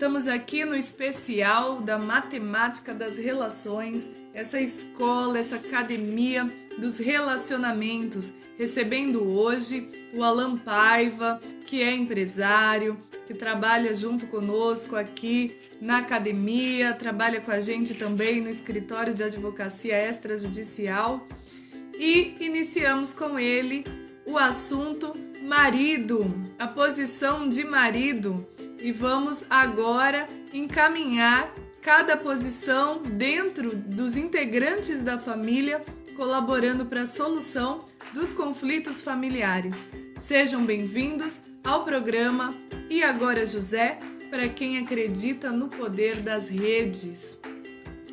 Estamos aqui no especial da Matemática das Relações, essa escola, essa academia dos relacionamentos, recebendo hoje o Alan Paiva, que é empresário, que trabalha junto conosco aqui na academia, trabalha com a gente também no escritório de advocacia extrajudicial. E iniciamos com ele o assunto marido, a posição de marido. E vamos agora encaminhar cada posição dentro dos integrantes da família, colaborando para a solução dos conflitos familiares. Sejam bem-vindos ao programa E Agora José, para quem acredita no poder das redes.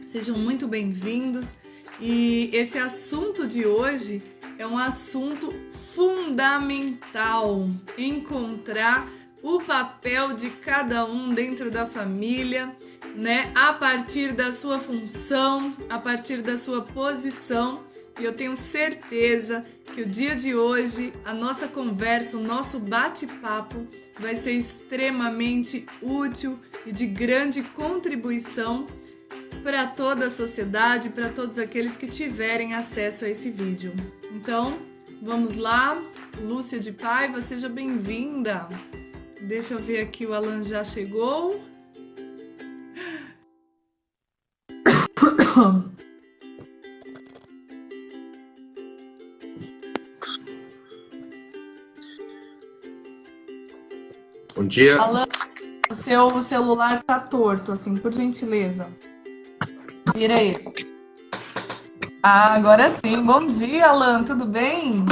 Sejam muito bem-vindos. E esse assunto de hoje é um assunto fundamental, encontrar o papel de cada um dentro da família, né? A partir da sua função, a partir da sua posição. E eu tenho certeza que o dia de hoje, a nossa conversa, o nosso bate-papo vai ser extremamente útil e de grande contribuição para toda a sociedade, para todos aqueles que tiverem acesso a esse vídeo. Então, vamos lá. Lúcia de Paiva, seja bem-vinda. Deixa eu ver aqui, o Alan já chegou. Bom dia. Alan, o seu celular tá torto, assim, por gentileza. Vira aí. Ah, agora sim. Bom dia, Alan, tudo bem?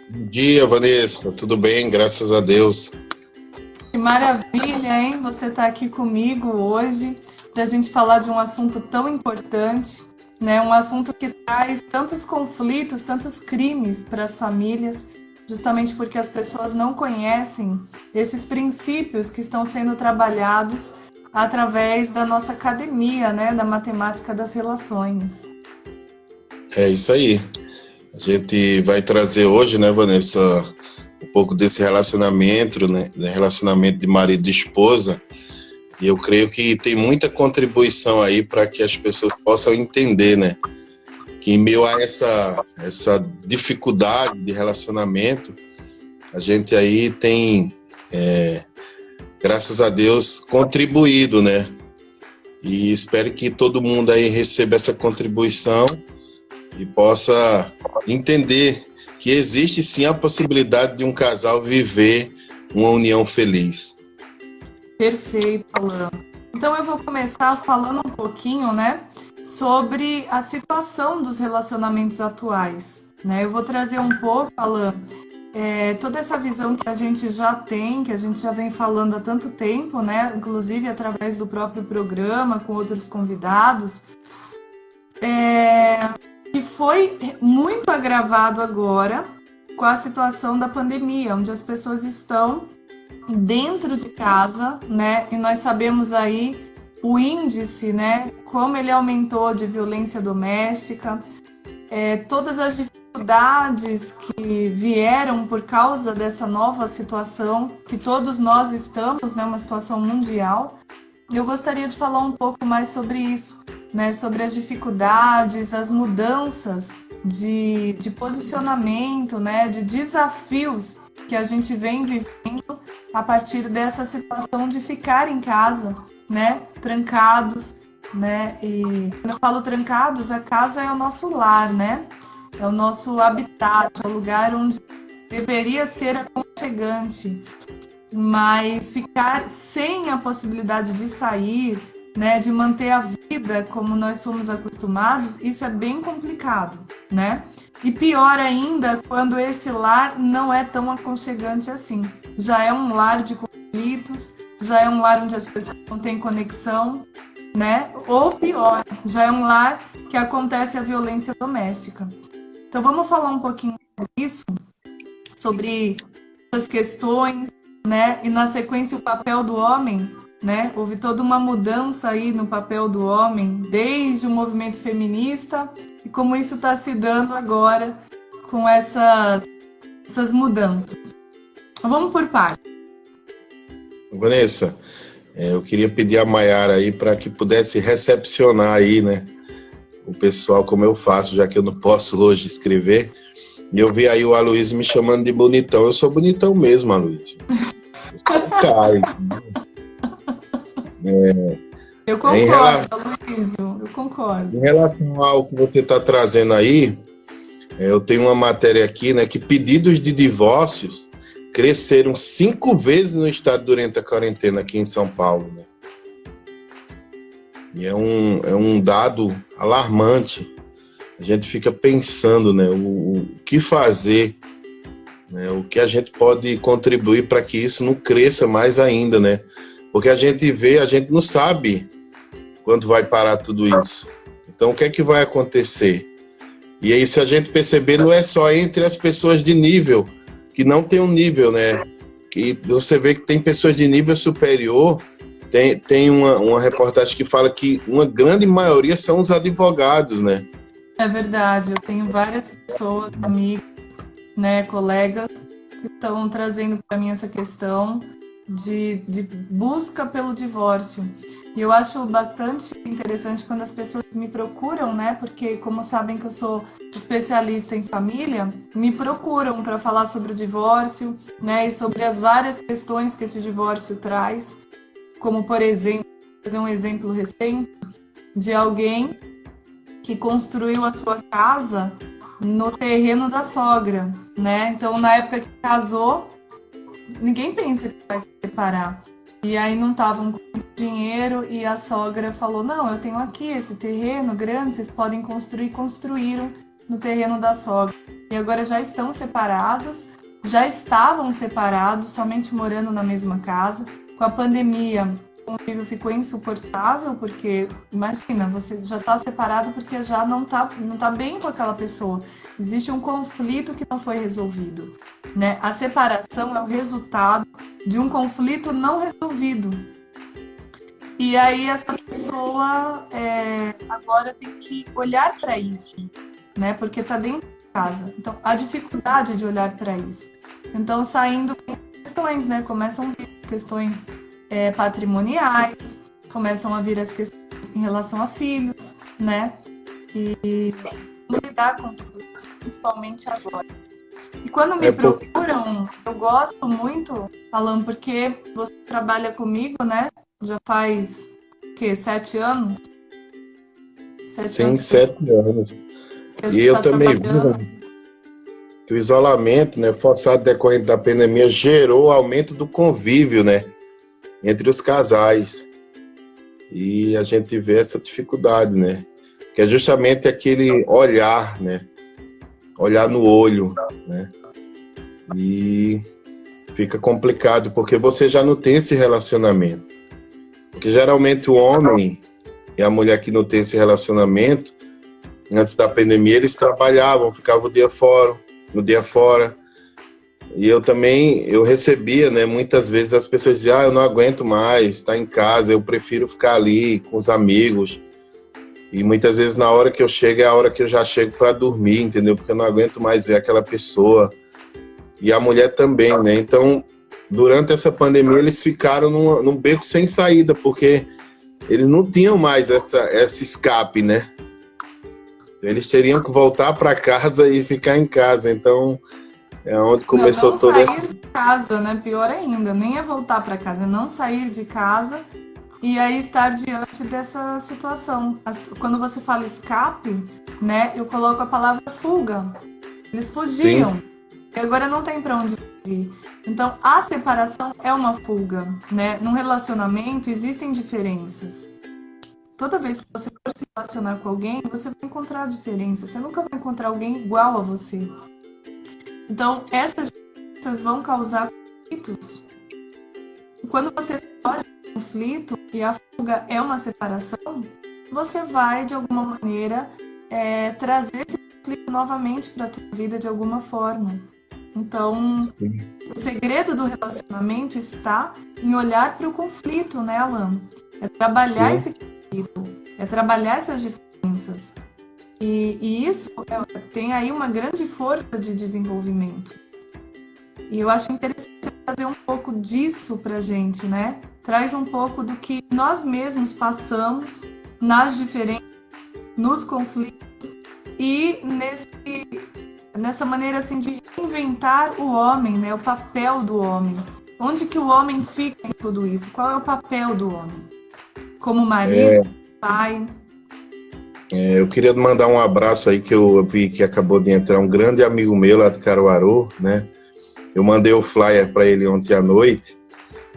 Bom dia, Vanessa. Tudo bem, graças a Deus. Que maravilha, hein? Você tá aqui comigo hoje para a gente falar de um assunto tão importante, né? Um assunto que traz tantos conflitos, tantos crimes para as famílias, justamente porque as pessoas não conhecem esses princípios que estão sendo trabalhados através da nossa academia, né? Da matemática das relações. É isso aí. A gente vai trazer hoje, né, Vanessa, um pouco desse relacionamento, né? Relacionamento de marido e esposa. E eu creio que tem muita contribuição aí para que as pessoas possam entender, né? Que em meio a essa dificuldade de relacionamento, a gente aí tem, graças a Deus, contribuído, né? E espero que todo mundo aí receba essa contribuição e possa entender que existe sim a possibilidade de um casal viver uma união feliz. Perfeito, Alan. Então eu vou começar falando um pouquinho, né, sobre a situação dos relacionamentos atuais, né? Eu vou trazer um pouco, Alan, toda essa visão que a gente já tem, que a gente já vem falando há tanto tempo, né? Inclusive através do próprio programa, com outros convidados, que foi muito agravado agora com a situação da pandemia, onde as pessoas estão dentro de casa, né? E nós sabemos aí o índice, né? Como ele aumentou de violência doméstica, todas as dificuldades que vieram por causa dessa nova situação que todos nós estamos, né? Uma situação mundial. Eu gostaria de falar um pouco mais sobre isso, né? Sobre as dificuldades, as mudanças de posicionamento, né? De desafios que a gente vem vivendo a partir dessa situação de ficar em casa, né? Trancados, né? E quando eu falo trancados, a casa é o nosso lar, né? É o nosso habitat, é o lugar onde deveria ser aconchegante. Mas ficar sem a possibilidade de sair, né, de manter a vida como nós somos acostumados, isso é bem complicado, né? E pior ainda quando esse lar não é tão aconchegante assim. Já é um lar de conflitos, já é um lar onde as pessoas não têm conexão, né? Ou pior, já é um lar que acontece a violência doméstica. Então vamos falar um pouquinho sobre isso, sobre essas questões, né? E na sequência o papel do homem, né? Houve toda uma mudança aí no papel do homem, desde o movimento feminista, e como isso está se dando agora com essas mudanças. Vamos por partes. Vanessa, Eu queria pedir a Maiara aí para que pudesse recepcionar aí, né, o pessoal como eu faço, já que eu não posso hoje escrever. E eu vi aí o Aloysio me chamando de bonitão. Eu sou bonitão mesmo, Aloysio. Eu sou um cara. Eu concordo, Aloysio, eu concordo. Em relação ao que você está trazendo aí, eu tenho uma matéria aqui, né, que pedidos de divórcios cresceram 5 vezes no estado durante a quarentena aqui em São Paulo, né? E é um dado alarmante. A gente fica pensando, né, o que fazer, né, o que a gente pode contribuir para que isso não cresça mais ainda, né? Porque a gente não sabe quando vai parar tudo isso. Então, o que é que vai acontecer? E aí, se a gente perceber, não é só entre as pessoas de nível, que não tem um nível, né? Que você vê que tem pessoas de nível superior. Tem uma reportagem que fala que uma grande maioria são os advogados, né? É verdade, eu tenho várias pessoas, amigos, né, colegas, que estão trazendo para mim essa questão de busca pelo divórcio. E eu acho bastante interessante quando as pessoas me procuram, né? Porque, como sabem que eu sou especialista em família, me procuram para falar sobre o divórcio, né? E sobre as várias questões que esse divórcio traz. Como, por exemplo, vou fazer um exemplo recente de alguém que construiu a sua casa no terreno da sogra, né? Então, na época que casou, ninguém pensa que vai se separar. E aí não estavam com dinheiro e a sogra falou, não, eu tenho aqui esse terreno grande, vocês podem construir. Construíram no terreno da sogra. E agora já estão separados, já estavam separados, somente morando na mesma casa. Com a pandemia, o convívio ficou insuportável, porque, imagina, você já está separado porque já não tá bem com aquela pessoa. Existe um conflito que não foi resolvido, né? A separação é o resultado de um conflito não resolvido. E aí essa pessoa agora tem que olhar para isso, né? Porque está dentro de casa. Então, a dificuldade de olhar para isso. Então, saindo questões, né? Começam a vir questões patrimoniais, começam a vir as questões em relação a filhos, né? E como lidar com tudo isso, principalmente agora. E quando me procuram, eu gosto muito, Alan, porque você trabalha comigo, né? Já faz, o quê? 7 anos? Sim, 7 anos. E eu também vi que o isolamento, né, forçado decorrente da pandemia gerou aumento do convívio, né, entre os casais. E a gente vê essa dificuldade, né, que é justamente aquele olhar, né, olhar no olho, né, e fica complicado, porque você já não tem esse relacionamento. Porque geralmente o homem e a mulher que não tem esse relacionamento, antes da pandemia, eles trabalhavam, ficavam no dia fora. E eu recebia, né, muitas vezes as pessoas diziam, eu não aguento mais estar em casa, eu prefiro ficar ali com os amigos. E muitas vezes na hora que eu chego é a hora que eu já chego para dormir, entendeu? Porque eu não aguento mais ver aquela pessoa. E a mulher também, né? Então, durante essa pandemia, eles ficaram num beco sem saída, porque eles não tinham mais esse escape, né? Eles teriam que voltar para casa e ficar em casa. Então, é onde começou não toda sair de casa, né? Pior ainda, nem é voltar para casa, é não sair de casa e aí estar diante dessa situação. Quando você fala escape, né? Eu coloco a palavra fuga. Eles fugiam. Sim. E agora não tem para onde fugir. Então, a separação é uma fuga, né? Num relacionamento existem diferenças. Toda vez que você for se relacionar com alguém, você vai encontrar diferenças. Você nunca vai encontrar alguém igual a você. Então, essas diferenças vão causar conflitos. E quando você foge do conflito e a fuga é uma separação, você vai, de alguma maneira, trazer esse conflito novamente para a tua vida de alguma forma. Então, sim, o segredo do relacionamento está em olhar para o conflito, né, Alan? É trabalhar sim. Esse conflito, é trabalhar essas diferenças. E isso tem aí uma grande força de desenvolvimento. E eu acho interessante a trazer um pouco disso para a gente, né? Traz um pouco do que nós mesmos passamos nas diferenças, nos conflitos e nessa maneira assim de reinventar o homem, né? O papel do homem. Onde que o homem fica em tudo isso? Qual é o papel do homem? Como marido, pai. Eu queria mandar um abraço aí, que eu vi que acabou de entrar um grande amigo meu lá de Caruaru, né? Eu mandei o flyer para ele ontem à noite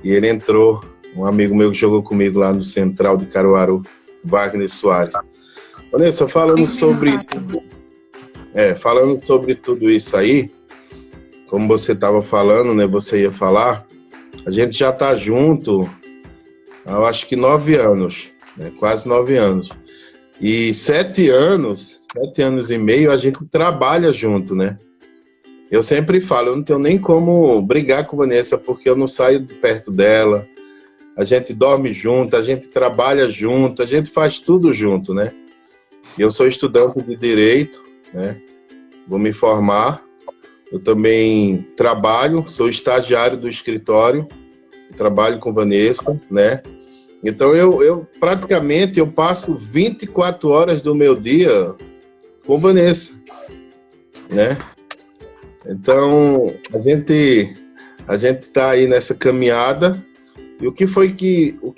e ele entrou, um amigo meu que jogou comigo lá no Central de Caruaru, Wagner Soares. Vanessa, falando sobre tudo isso aí, como você estava falando, né? Você ia falar, a gente já está junto, eu acho que 9 anos, né, quase 9 anos. E 7 anos e meio, a gente trabalha junto, né? Eu sempre falo, eu não tenho nem como brigar com a Vanessa, porque eu não saio de perto dela. A gente dorme junto, a gente trabalha junto, a gente faz tudo junto, né? Eu sou estudante de Direito, né? Vou me formar. Eu também trabalho, sou estagiário do escritório, trabalho com Vanessa, né? Então, eu praticamente passo 24 horas do meu dia com Vanessa, né? Então, a gente está aí nessa caminhada. E o que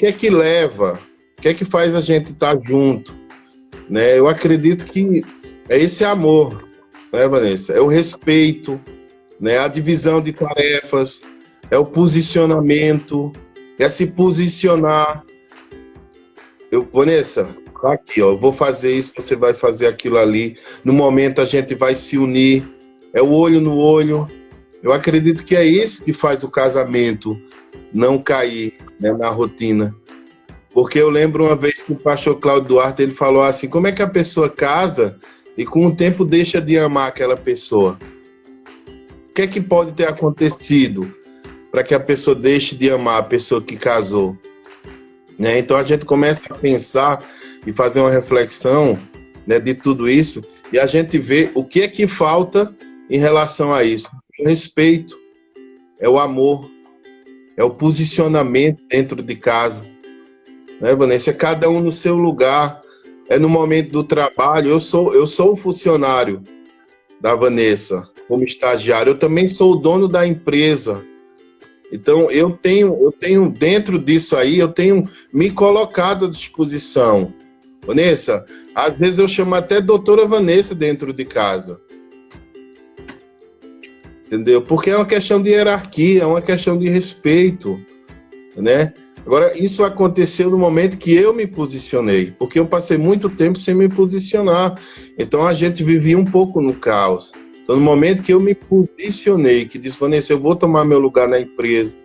é que leva, o que é que faz a gente estar junto, né? Eu acredito que é esse amor, né, Vanessa? É o respeito, né? A divisão de tarefas, é o posicionamento, é se posicionar. Vanessa, tá aqui, ó, eu vou fazer isso, você vai fazer aquilo ali. No momento a gente vai se unir, é o olho no olho. Eu acredito que é isso que faz o casamento não cair, né, na rotina. Porque eu lembro uma vez que o pastor Cláudio Duarte, ele falou assim, como é que a pessoa casa e com o tempo deixa de amar aquela pessoa? O que é que pode ter acontecido para que a pessoa deixe de amar a pessoa que casou? Né? Então a gente começa a pensar e fazer uma reflexão, né, de tudo isso, e a gente vê o que é que falta em relação a isso. O respeito, é o amor, é o posicionamento dentro de casa. Né, Vanessa? É cada um no seu lugar, é no momento do trabalho. Eu sou o funcionário da Vanessa, como estagiário, eu também sou o dono da empresa. Então, eu tenho dentro disso aí, eu tenho me colocado à disposição. Vanessa, às vezes eu chamo até doutora Vanessa dentro de casa. Entendeu? Porque é uma questão de hierarquia, é uma questão de respeito, né? Agora, isso aconteceu no momento que eu me posicionei, porque eu passei muito tempo sem me posicionar. Então, a gente vivia um pouco no caos. Então, no momento que eu me posicionei, que disse, Vanessa, eu vou tomar meu lugar na empresa,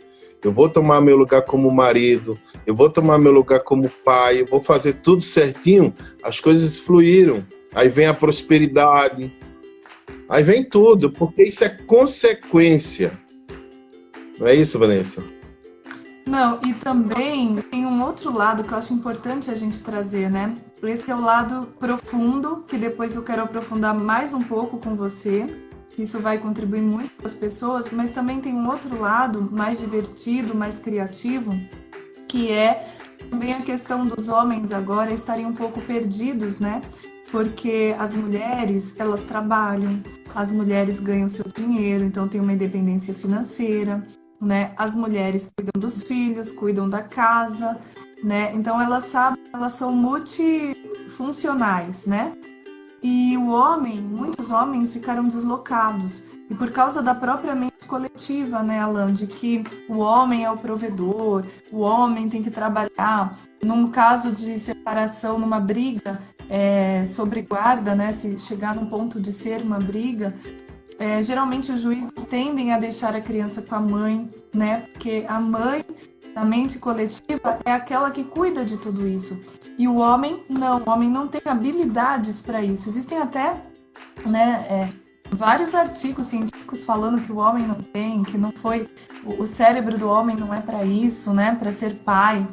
eu vou tomar meu lugar como marido, eu vou tomar meu lugar como pai, eu vou fazer tudo certinho, as coisas fluíram. Aí vem a prosperidade, aí vem tudo, porque isso é consequência. Não é isso, Vanessa? Não, e também tem um outro lado que eu acho importante a gente trazer, né? Esse é o lado profundo, que depois eu quero aprofundar mais um pouco com você. Isso vai contribuir muito para as pessoas, mas também tem um outro lado mais divertido, mais criativo, que é também a questão dos homens agora estarem um pouco perdidos, né? Porque as mulheres, elas trabalham, as mulheres ganham seu dinheiro, então tem uma independência financeira, né? As mulheres cuidam dos filhos, cuidam da casa, né? Então elas sabem, elas são multifuncionais, né? E o homem, muitos homens ficaram deslocados. E por causa da própria mente coletiva, né, Alan, de que o homem é o provedor, o homem tem que trabalhar. Num caso de separação, numa briga sobre guarda, né, se chegar num ponto de ser uma briga, geralmente os juízes tendem a deixar a criança com a mãe, né? Porque a mãe, na mente coletiva, é aquela que cuida de tudo isso. E o homem não tem habilidades para isso. Existem até, né, vários artigos científicos falando que o homem não tem, que não foi, o cérebro do homem não é para isso, né? Para ser pai,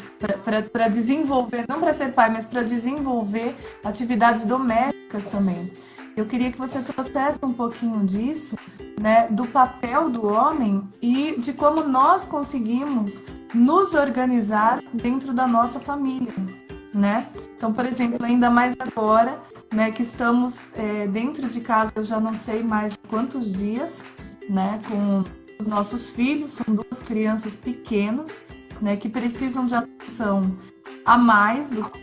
para desenvolver, não para ser pai, mas para desenvolver atividades domésticas também. Eu queria que você trouxesse um pouquinho disso, né, do papel do homem e de como nós conseguimos nos organizar dentro da nossa família, né? Então, por exemplo, ainda mais agora, né, que estamos dentro de casa, eu já não sei mais quantos dias, né, com os nossos filhos, são 2 crianças pequenas, né, que precisam de atenção a mais do que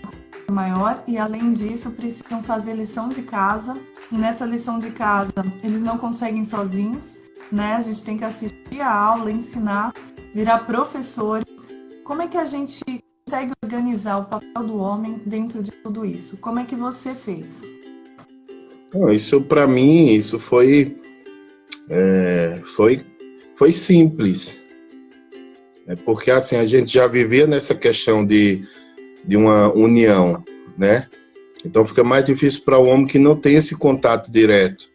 o maior, e além disso precisam fazer lição de casa. Nessa lição de casa eles não conseguem sozinhos, né? A gente tem que assistir a aula, ensinar, virar professores. Como é que a gente consegue organizar o papel do homem dentro de tudo isso? Como é que você fez? Isso para mim, isso foi simples. Porque assim, a gente já vivia nessa questão de uma união, né? Então fica mais difícil para o homem que não tem esse contato direto.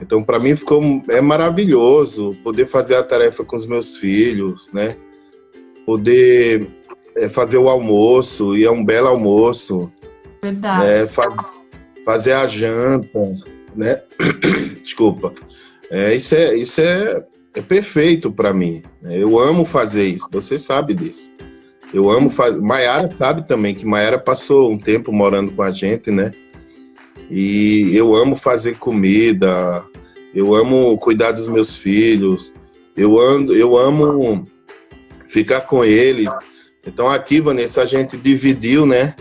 Então para mim é maravilhoso poder fazer a tarefa com os meus filhos, né? Poder fazer o almoço, e é um belo almoço. Verdade. Né? Fazer a janta, né? Desculpa. Isso é perfeito para mim. Eu amo fazer isso, você sabe disso. Eu amo fazer. Maiara sabe também que Maiara passou um tempo morando com a gente, né? E eu amo fazer comida, eu amo cuidar dos meus filhos, eu amo ficar com eles. Então aqui, Vanessa, a gente dividiu, né?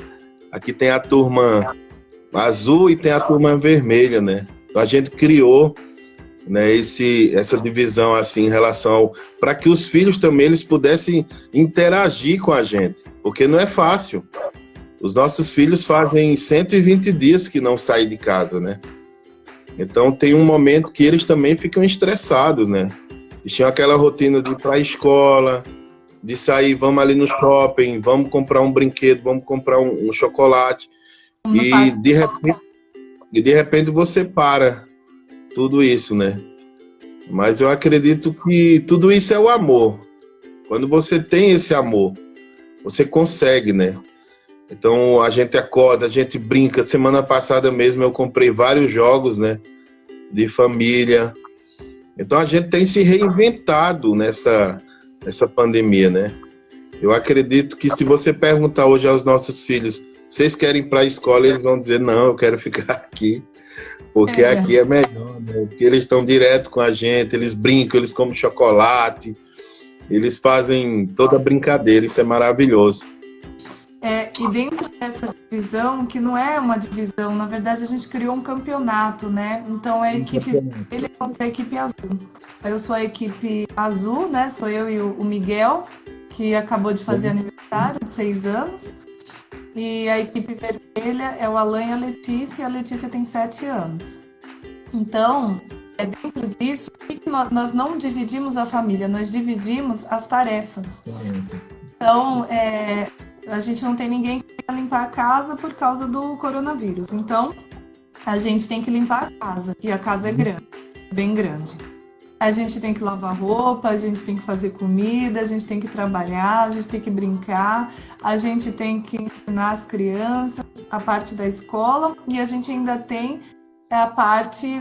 Aqui tem a turma azul e tem a turma vermelha, né? Então a gente criou, né, essa divisão assim em relação para que os filhos também eles pudessem interagir com a gente, porque não é fácil. Os nossos filhos fazem 120 dias que não saem de casa, né? Então tem um momento que eles também ficam estressados, né? Eles tinham aquela rotina de ir para a escola, de sair, vamos ali no shopping, vamos comprar um brinquedo, vamos comprar um chocolate, e de repente você para tudo isso, né? Mas eu acredito que tudo isso é o amor. Quando você tem esse amor, você consegue, né? Então a gente acorda, a gente brinca. Semana passada mesmo eu comprei vários jogos, né? De família. Então a gente tem se reinventado nessa pandemia, né? Eu acredito que se você perguntar hoje aos nossos filhos, vocês querem ir para a escola, eles vão dizer, não, eu quero ficar aqui. Porque aqui é melhor, né? Porque eles estão direto com a gente, eles brincam, eles comem chocolate, eles fazem toda a brincadeira, isso é maravilhoso. E dentro dessa divisão, que não é uma divisão, na verdade a gente criou um campeonato, né? Então a equipe ele é contra a equipe azul. Eu sou a equipe azul, né? Sou eu e o Miguel, que acabou de fazer aniversário de 6 anos. E a equipe vermelha é o Alan e a Letícia tem 7 anos. Então, dentro disso, nós não dividimos a família, nós dividimos as tarefas. Então, a gente não tem ninguém que vai limpar a casa por causa do coronavírus. Então, a gente tem que limpar a casa, e a casa é grande, bem grande. A gente tem que lavar roupa, a gente tem que fazer comida, a gente tem que trabalhar, a gente tem que brincar, a gente tem que ensinar as crianças a parte da escola e a gente ainda tem a parte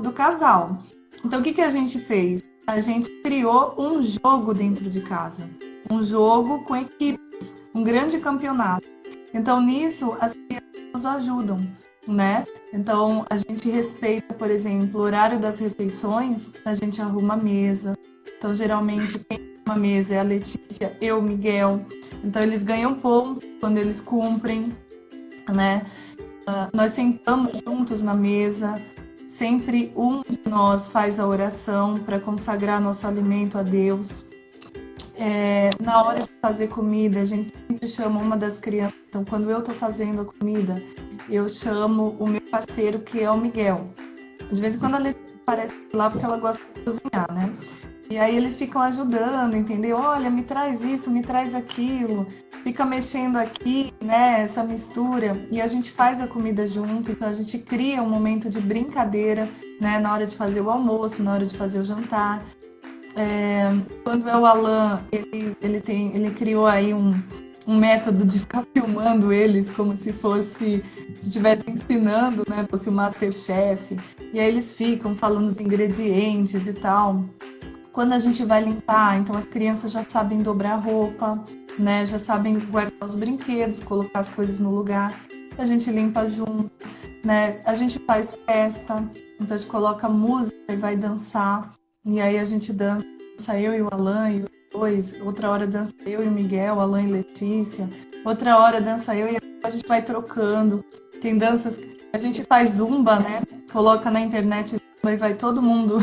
do casal. Então, o que a gente fez? A gente criou um jogo dentro de casa, um jogo com equipes, um grande campeonato. Então, nisso, as crianças nos ajudam, né? Então, a gente respeita, por exemplo, o horário das refeições, a gente arruma a mesa. Então, geralmente, quem arruma a mesa é a Letícia, eu, Miguel. Então, eles ganham pontos quando eles cumprem, né? Nós sentamos juntos na mesa, sempre um de nós faz a oração para consagrar nosso alimento a Deus. Na hora de fazer comida, a gente sempre chama uma das crianças. Então, quando eu estou fazendo a comida, eu chamo o meu parceiro, que é o Miguel. De vez em quando a Letícia aparece lá porque ela gosta de cozinhar, né? E aí eles ficam ajudando, entendeu? Olha, me traz isso, me traz aquilo. Fica mexendo aqui, né? Essa mistura. E a gente faz a comida junto. Então a gente cria um momento de brincadeira, né? Na hora de fazer o almoço, na hora de fazer o jantar. Quando é o Alan, ele criou aí um método de ficar filmando eles como se estivesse ensinando, né? Fosse o MasterChef. e aí eles ficam falando os ingredientes e tal. Quando a gente vai limpar, então as crianças já sabem dobrar a roupa, né? Já sabem guardar os brinquedos, colocar as coisas no lugar. A gente limpa junto, né? A gente faz festa, então a gente coloca música e vai dançar. E aí a gente dança, eu e o Alan e os dois. Outra hora dança eu e o Miguel, o Alan e Letícia. Outra hora dança eu e a gente vai trocando. Tem danças, a gente faz zumba, né? Coloca na internet zumba e vai todo mundo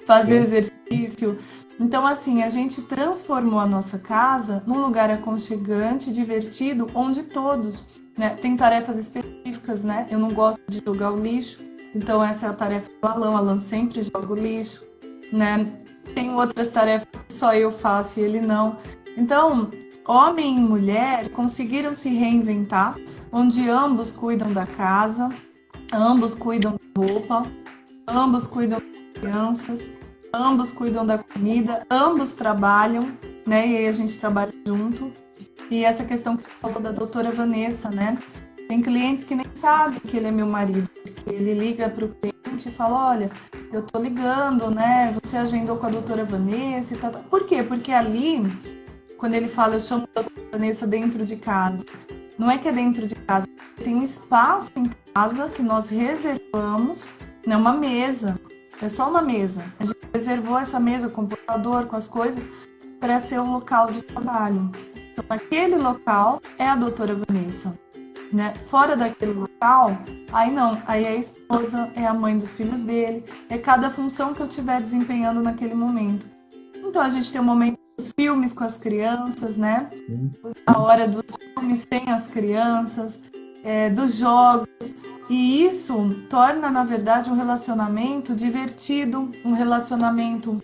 fazer exercício. Então, assim, a gente transformou a nossa casa num lugar aconchegante, divertido, onde todos, né, tem tarefas específicas, né? Eu não gosto de jogar o lixo, então essa é a tarefa do Alan. O Alan sempre joga o lixo, né? Tem outras tarefas que só eu faço e ele não. Então, homem e mulher conseguiram se reinventar, onde ambos cuidam da casa, ambos cuidam da roupa, ambos cuidam das crianças, ambos cuidam da comida, ambos trabalham, né? E aí a gente trabalha junto. E essa questão que você falou da doutora Vanessa, né? Tem clientes que nem sabem que ele é meu marido, porque ele liga para o cliente e fala, olha, eu tô ligando, né? Você agendou com a doutora Vanessa e tal. Por quê? Porque ali, quando ele fala, eu chamo a doutora Vanessa dentro de casa, não é que é dentro de casa, tem um espaço em casa que nós reservamos, né? Uma mesa, é só uma mesa. A gente reservou essa mesa com o computador, com as coisas, para ser um local de trabalho. Então, aquele local é a doutora Vanessa, né? Fora daquele local, aí não, aí é a esposa, é a mãe dos filhos dele, é cada função que eu estiver desempenhando naquele momento. Então, a gente tem o momento dos filmes com as crianças, né? A hora dos filmes sem as crianças, dos jogos. E isso torna, na verdade, um relacionamento divertido, um relacionamento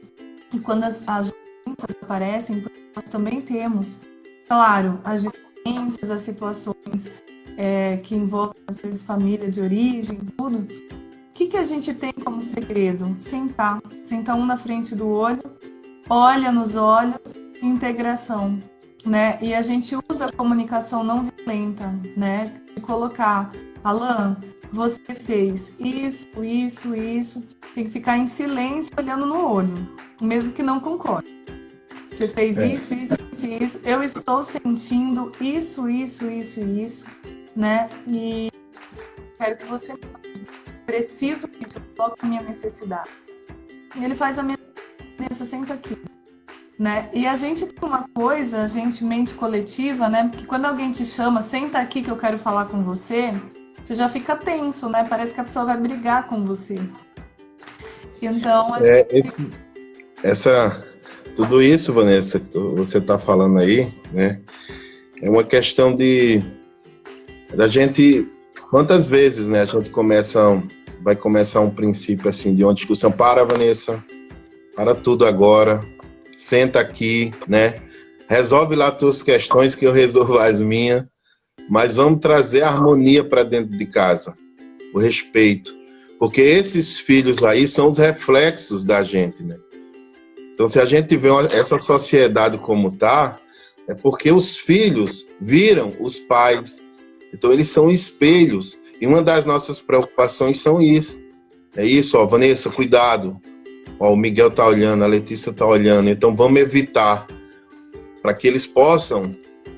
que quando as diferenças aparecem, porque nós também temos, claro, as diferenças, as situações que envolvem, às vezes, família de origem, tudo. O que a gente tem como segredo? Sentar um na frente do olho, olha nos olhos, integração, né? E a gente usa a comunicação não violenta, né? De colocar, Alan, você fez isso, tem que ficar em silêncio olhando no olho, mesmo que não concorde. Você fez isso, eu estou sentindo isso, né? E quero que você preciso disso, eu coloco a minha necessidade. E ele faz a minha necessidade, senta aqui. Né? E a gente tem uma coisa, a gente mente coletiva, né? Porque quando alguém te chama, senta aqui que eu quero falar com você, você já fica tenso, né? Parece que a pessoa vai brigar com você. Então, tudo isso, Vanessa, que você está falando aí, né? É uma questão da gente, quantas vezes, né? A gente vai começar um princípio assim de uma discussão. Para, Vanessa, para tudo agora. Senta aqui, né? Resolve lá as tuas questões que eu resolvo as minhas, mas vamos trazer a harmonia para dentro de casa, o respeito, porque esses filhos aí são os reflexos da gente, né? Então, se a gente vê essa sociedade como tá, é porque os filhos viram os pais, então eles são espelhos, e uma das nossas preocupações são isso. É isso, ó, Vanessa, cuidado. Ó, o Miguel tá olhando, a Letícia tá olhando, então vamos evitar para que eles possam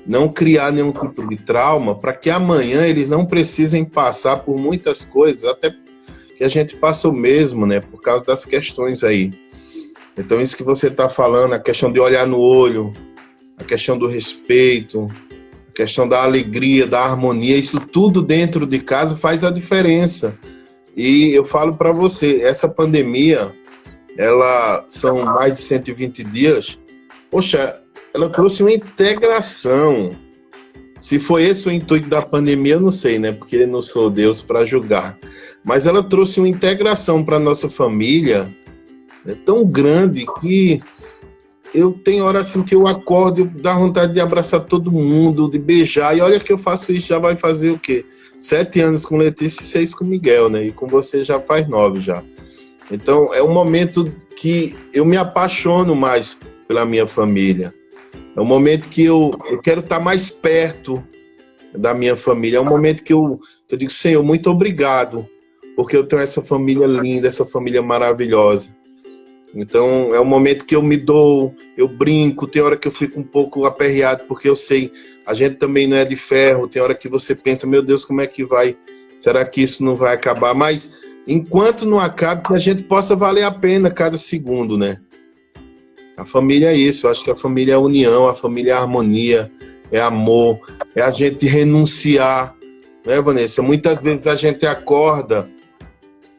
não criar nenhum tipo de trauma, para que amanhã eles não precisem passar por muitas coisas, até que a gente passou mesmo, né, por causa das questões aí. Então isso que você tá falando, a questão de olhar no olho, a questão do respeito, a questão da alegria, da harmonia, isso tudo dentro de casa faz a diferença. E eu falo para você, essa pandemia, são mais de 120 dias, poxa, ela trouxe uma integração. Se foi esse o intuito da pandemia, eu não sei, né? Porque eu não sou Deus para julgar. Mas ela trouxe uma integração para a nossa família tão grande que eu tenho hora assim que eu acordo, dá vontade de abraçar todo mundo, de beijar. E olha que eu faço isso, já vai fazer o quê? 7 anos com Letícia e 6 com Miguel, né? E com você já faz 9 já. Então, é um momento que eu me apaixono mais pela minha família. É um momento que eu quero estar mais perto da minha família. É um momento que eu digo, Senhor, muito obrigado porque eu tenho essa família linda, essa família maravilhosa. Então, é um momento que eu me dou, eu brinco, tem hora que eu fico um pouco aperreado, porque eu sei, a gente também não é de ferro, tem hora que você pensa, meu Deus, como é que vai? Será que isso não vai acabar? Mas, enquanto não acabe, que a gente possa valer a pena cada segundo, né? A família é isso, eu acho que a família é a união, a família é a harmonia, é amor, é a gente renunciar, né, Vanessa? Muitas vezes a gente acorda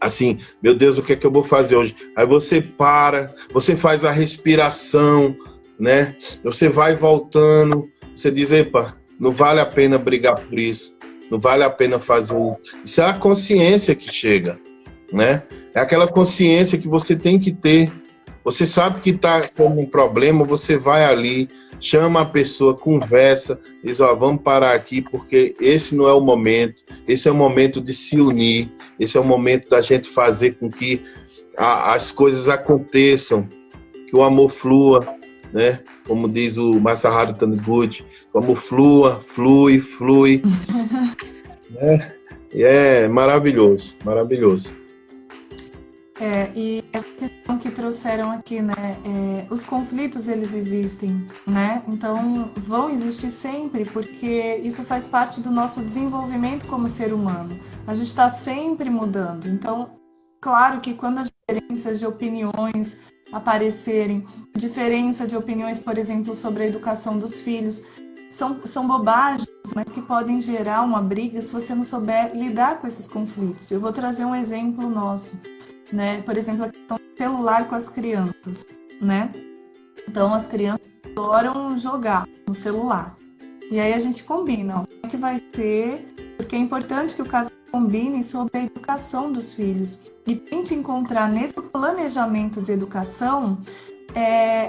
assim, meu Deus, o que é que eu vou fazer hoje? Aí você para, você faz a respiração, né? Você vai voltando, você diz, epa, não vale a pena brigar por isso, não vale a pena fazer isso. Isso é a consciência que chega, né? É aquela consciência que você tem que ter. Você sabe que está sendo um problema, você vai ali, chama a pessoa, conversa, diz, ó, vamos parar aqui, porque esse não é o momento, esse é o momento de se unir, esse é o momento da gente fazer com que as coisas aconteçam, que o amor flua, né? Como diz o Masaharu Taniguchi, o amor flui, né? E é maravilhoso, maravilhoso. E essa questão que trouxeram aqui, né? Os conflitos, eles existem, né? Então, vão existir sempre, porque isso faz parte do nosso desenvolvimento como ser humano. A gente está sempre mudando. Então, claro que quando as diferenças de opiniões aparecerem, diferença de opiniões, por exemplo, sobre a educação dos filhos, são bobagens, mas que podem gerar uma briga se você não souber lidar com esses conflitos. Eu vou trazer um exemplo nosso. Né? Por exemplo, a questão do celular com as crianças, né? Então, as crianças adoram jogar no celular. E aí a gente combina, ó, como é que vai ser, porque é importante que o casal combine sobre a educação dos filhos e tente encontrar nesse planejamento de educação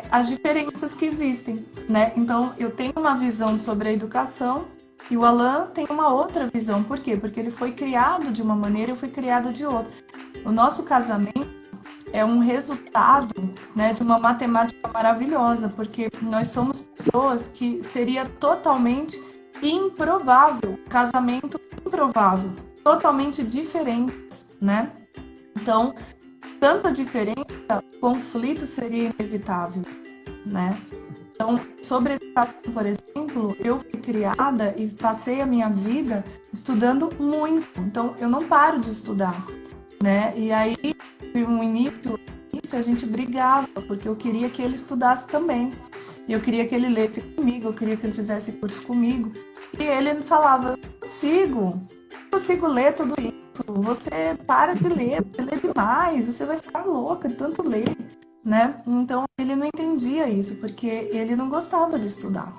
as diferenças que existem, né? Então, eu tenho uma visão sobre a educação e o Alan tem uma outra visão. Por quê? Porque ele foi criado de uma maneira e eu fui criada de outra. O nosso casamento é um resultado, né, de uma matemática maravilhosa, porque nós somos pessoas que seria totalmente improvável, casamento improvável, totalmente diferentes, né? Então, tanta diferença, conflito seria inevitável, né? Então, sobre educação, por exemplo, eu fui criada e passei a minha vida estudando muito. Então, eu não paro de estudar, né? E aí, no início a gente brigava, porque eu queria que ele estudasse também. Eu queria que ele lesse comigo, eu queria que ele fizesse curso comigo. E ele me falava, não consigo ler tudo isso. Você para de ler, você lê demais, você vai ficar louca de tanto ler, né? Então, ele não entendia isso, porque ele não gostava de estudar.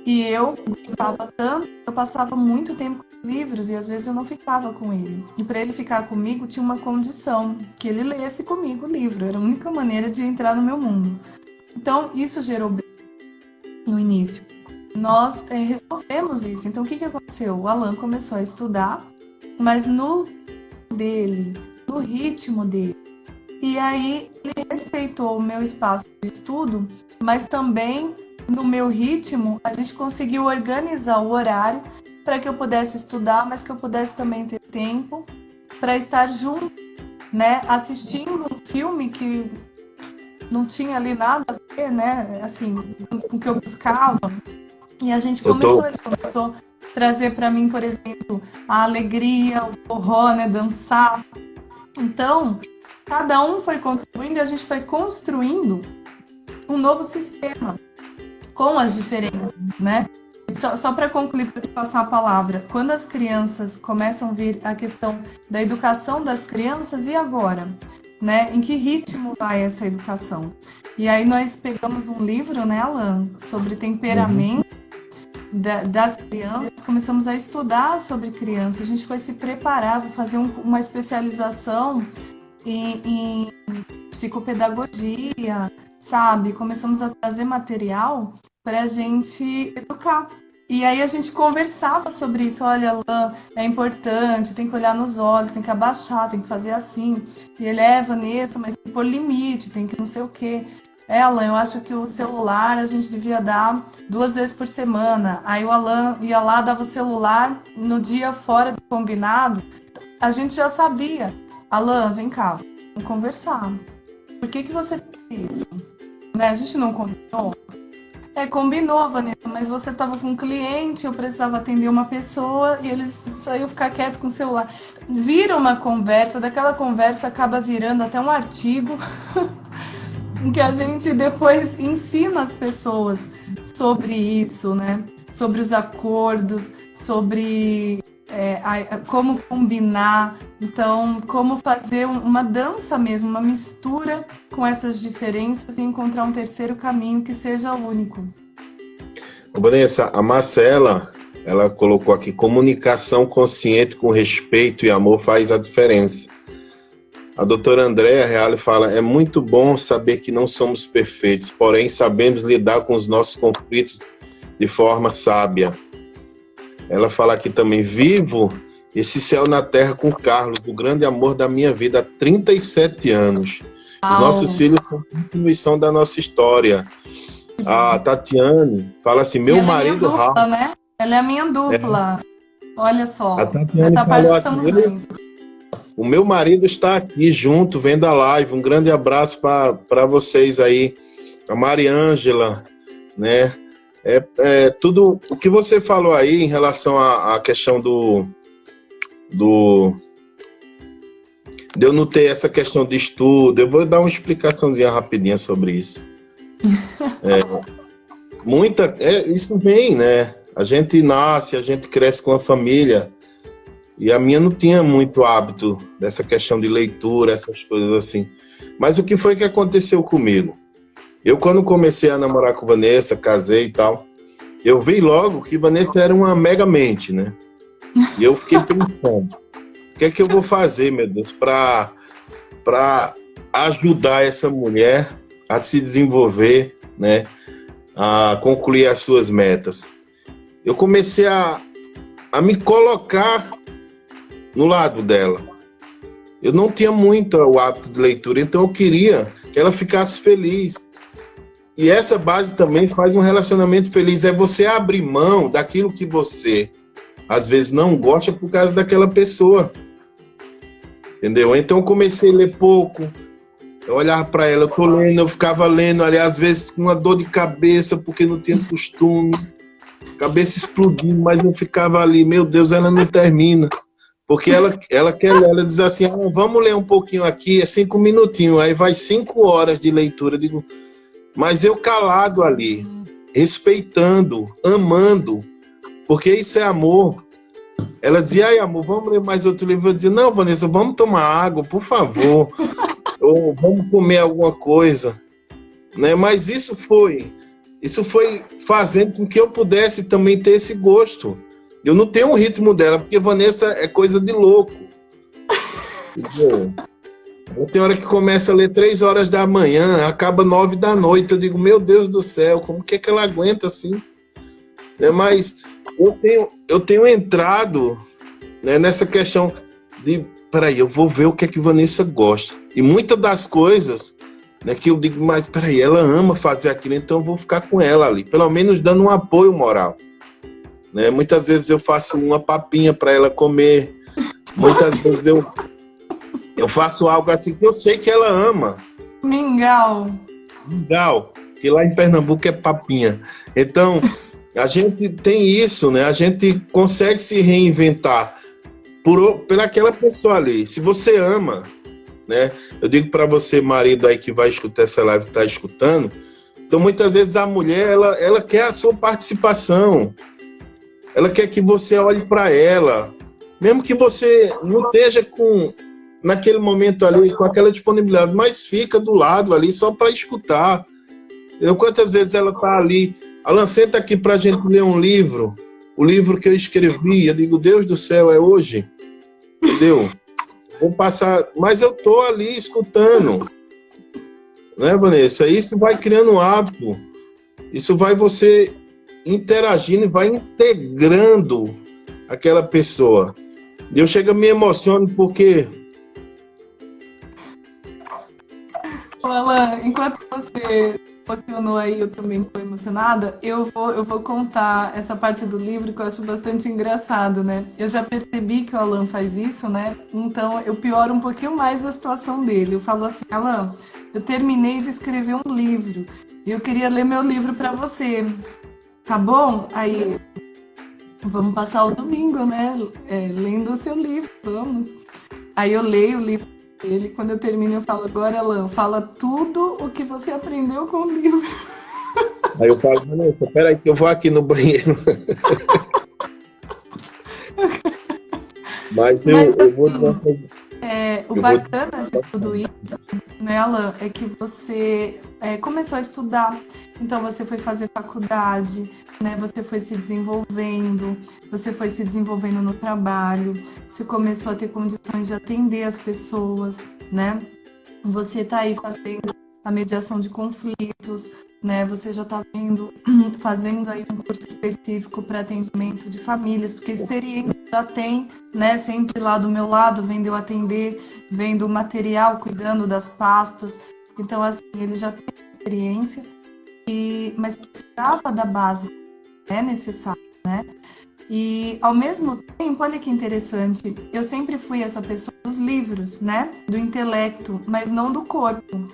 E eu gostava tanto, eu passava muito tempo com livros e às vezes eu não ficava com ele. E para ele ficar comigo tinha uma condição, que ele lesse comigo o livro. Era a única maneira de entrar no meu mundo. Então, isso gerou briga no início. Nós resolvemos isso. Então, o que aconteceu? O Alan começou a estudar, mas no ritmo dele. E aí, ele respeitou o meu espaço de estudo, mas também no meu ritmo, a gente conseguiu organizar o horário para que eu pudesse estudar, mas que eu pudesse também ter tempo para estar junto, né? Assistindo um filme que não tinha ali nada a ver, né? Assim, com o que eu buscava. E a gente começou a trazer para mim, por exemplo, a alegria, o forró, né? Dançar. Então, cada um foi contribuindo e a gente foi construindo um novo sistema com as diferenças, né? Só para concluir, para te passar a palavra, quando as crianças começam a vir a questão da educação das crianças, e agora? Né? Em que ritmo vai essa educação? E aí nós pegamos um livro, né, Alan, sobre temperamento das crianças, começamos a estudar sobre crianças, a gente foi se preparar, fazer uma especialização em psicopedagogia, sabe? Começamos a trazer material para a gente educar. E aí a gente conversava sobre isso. Olha, Alan, é importante, tem que olhar nos olhos, tem que abaixar, tem que fazer assim. E ele Vanessa, mas tem que pôr limite, tem que não sei o quê. Alan, eu acho que o celular a gente devia dar 2 vezes por semana. Aí o Alan ia lá, dava o celular no dia fora do combinado. a gente já sabia. Alan, vem cá, vamos conversar. Por que você fez isso? Né? A gente não combinou? Combinou, Vanessa, mas você estava com um cliente, eu precisava atender uma pessoa e eles saiu ficar quieto com o celular. Vira uma conversa, daquela conversa acaba virando até um artigo em que a gente depois ensina as pessoas sobre isso, né? Sobre os acordos, sobre como combinar, então como fazer uma dança mesmo, uma mistura com essas diferenças e encontrar um terceiro caminho que seja único. Vanessa, a Marcela, ela colocou aqui: comunicação consciente com respeito e amor faz a diferença. A doutora Andréa Reale fala: é muito bom saber que não somos perfeitos, porém sabemos lidar com os nossos conflitos de forma sábia. Ela fala aqui também: vivo esse céu na terra com o Carlos, o grande amor da minha vida há 37 anos. Os nossos filhos são a continuação da nossa história. A Tatiane fala assim: meu marido... Ela é minha dupla, né? Ela é a minha dupla. Olha só. A Tatiane falou assim: o meu marido está aqui junto, vendo a live. Um grande abraço para vocês aí. A Mariângela, né? Tudo o que você falou aí em relação à questão de eu não ter essa questão de estudo. Eu vou dar uma explicaçãozinha rapidinha sobre isso. Isso vem, né? A gente nasce, a gente cresce com a família, e a minha não tinha muito hábito dessa questão de leitura, essas coisas assim. Mas o que foi que aconteceu comigo? Eu, quando comecei a namorar com Vanessa, casei e tal, eu vi logo que Vanessa era uma mega mente, né? E eu fiquei pensando: o que é que eu vou fazer, meu Deus, para ajudar essa mulher a se desenvolver, né? A concluir as suas metas. Eu comecei a me colocar no lado dela. Eu não tinha muito o hábito de leitura, então eu queria que ela ficasse feliz. E essa base também faz um relacionamento feliz. É você abrir mão daquilo que você, às vezes, não gosta por causa daquela pessoa. Entendeu? Então eu comecei a ler pouco. Eu olhava para ela, eu ficava lendo ali, às vezes com uma dor de cabeça, porque não tinha costume. Cabeça explodindo, mas eu ficava ali: meu Deus, ela não termina. Porque ela diz assim: vamos ler um pouquinho aqui, 5 minutinhos. Aí vai 5 horas de leitura. Eu digo, mas eu calado ali, respeitando, amando, porque isso é amor. Ela dizia: ai, amor, vamos ler mais outro livro. Eu dizia: não, Vanessa, vamos tomar água, por favor. Ou vamos comer alguma coisa. Né? Mas isso foi fazendo com que eu pudesse também ter esse gosto. Eu não tenho o ritmo dela, porque Vanessa é coisa de louco. Entendeu? Tem hora que começa a ler 3 horas da manhã, acaba 9 da noite. Eu digo: meu Deus do céu, como que ela aguenta assim? Mas eu tenho entrado, né, nessa questão de: peraí, eu vou ver o que é que Vanessa gosta. E muitas das coisas, né, que eu digo: mas peraí, ela ama fazer aquilo, então eu vou ficar com ela ali, pelo menos dando um apoio moral. Né? Muitas vezes eu faço uma papinha para ela comer. Muitas vezes eu faço algo assim que eu sei que ela ama. Mingau, que lá em Pernambuco é papinha. Então, a gente tem isso, né? A gente consegue se reinventar pelaquela pessoa ali. Se você ama, né? Eu digo para você, marido aí que vai escutar essa live, está escutando. Então, muitas vezes a mulher, ela quer a sua participação. Ela quer que você olhe para ela. Mesmo que você não esteja naquele momento ali, com aquela disponibilidade, mas fica do lado ali só para escutar. Quantas vezes ela está ali: Alan, senta aqui para a gente ler um livro. O livro que eu escrevi. Eu digo: Deus do céu, é hoje? Entendeu? Vou passar, mas eu tô ali escutando, né, Vanessa? Isso vai criando um hábito, isso vai você interagindo e vai integrando aquela pessoa. E eu chego a me emociono porque... Alan, enquanto você emocionou aí, eu também estou emocionada. Eu vou contar essa parte do livro que eu acho bastante engraçado, né? Eu já percebi que o Alan faz isso, né? Então eu pioro um pouquinho mais a situação dele. Eu falo assim, Alan, eu terminei de escrever um livro e eu queria ler meu livro para você. Tá bom? Aí, vamos passar o domingo, né? Lendo o seu livro, vamos. Aí eu leio o livro dele, quando eu termino eu falo, agora, Alan, fala tudo o que você aprendeu com o livro. Aí eu falo, Vanessa, peraí que eu vou aqui no banheiro. Mas eu vou dizer uma coisa. O bacana de tudo isso, né, Alan, é que você começou a estudar, então você foi fazer faculdade, né, você foi se desenvolvendo no trabalho, você começou a ter condições de atender as pessoas, né? Você está aí fazendo a mediação de conflitos, né? Você já está fazendo aí um curso específico para atendimento de famílias, porque experiência já tem, né? Sempre lá do meu lado, vendo eu atender, vendo o material, cuidando das pastas. Então, assim, ele já tem experiência, mas precisava da base, é necessário, né? E, ao mesmo tempo, olha que interessante, eu sempre fui essa pessoa dos livros, né? Do intelecto, mas não do corpo,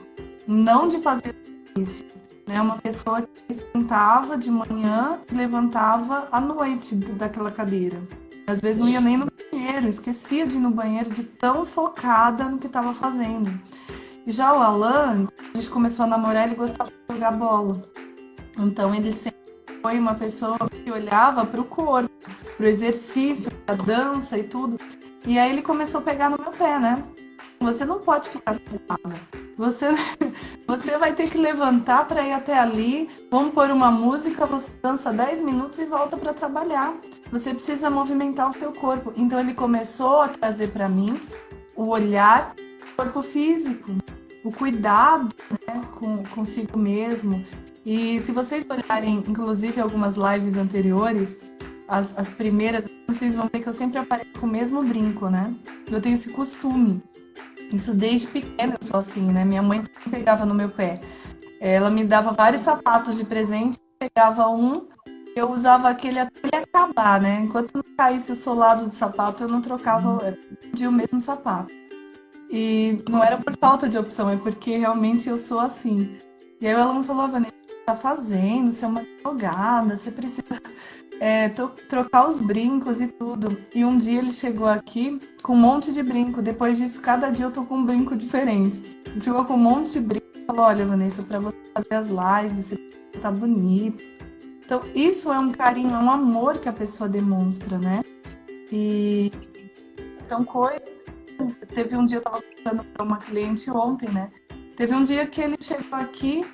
não de fazer isso. Né? Uma pessoa que sentava de manhã e levantava à noite daquela cadeira. Às vezes não ia nem no banheiro, esquecia de ir no banheiro de tão focada no que estava fazendo. E já o Alan, a gente começou a namorar, ele gostava de jogar bola. Então ele sempre foi uma pessoa que olhava para o corpo, para o exercício, para a dança e tudo. E aí ele começou a pegar no meu pé, né? Você não pode ficar sentada. Você vai ter que levantar para ir até ali. Vamos pôr uma música, você dança 10 minutos e volta para trabalhar. Você precisa movimentar o seu corpo. Então ele começou a trazer para mim o olhar do corpo físico, o cuidado, né, consigo mesmo. E se vocês olharem, inclusive, algumas lives anteriores, as primeiras, vocês vão ver que eu sempre apareço com o mesmo brinco, né? Eu tenho esse costume. Isso desde pequena eu sou assim, né? Minha mãe pegava no meu pé. Ela me dava vários sapatos de presente, pegava um, eu usava aquele até ele acabar, né? Enquanto não caísse o solado do sapato, eu não trocava o mesmo sapato. E não era por falta de opção, é porque realmente eu sou assim. E aí ela me falou, Vanessa, o que você tá fazendo? Você é uma advogada, você precisa trocar os brincos e tudo. E um dia ele chegou aqui com um monte de brinco. Depois disso, cada dia eu tô com um brinco diferente. Ele chegou com um monte de brinco e falou, olha, Vanessa, pra você fazer as lives, você tá bonito. Então, isso é um carinho, é um amor que a pessoa demonstra, né? E são coisas... Teve um dia, eu tava contando pra uma cliente ontem, né? Teve um dia que ele chegou aqui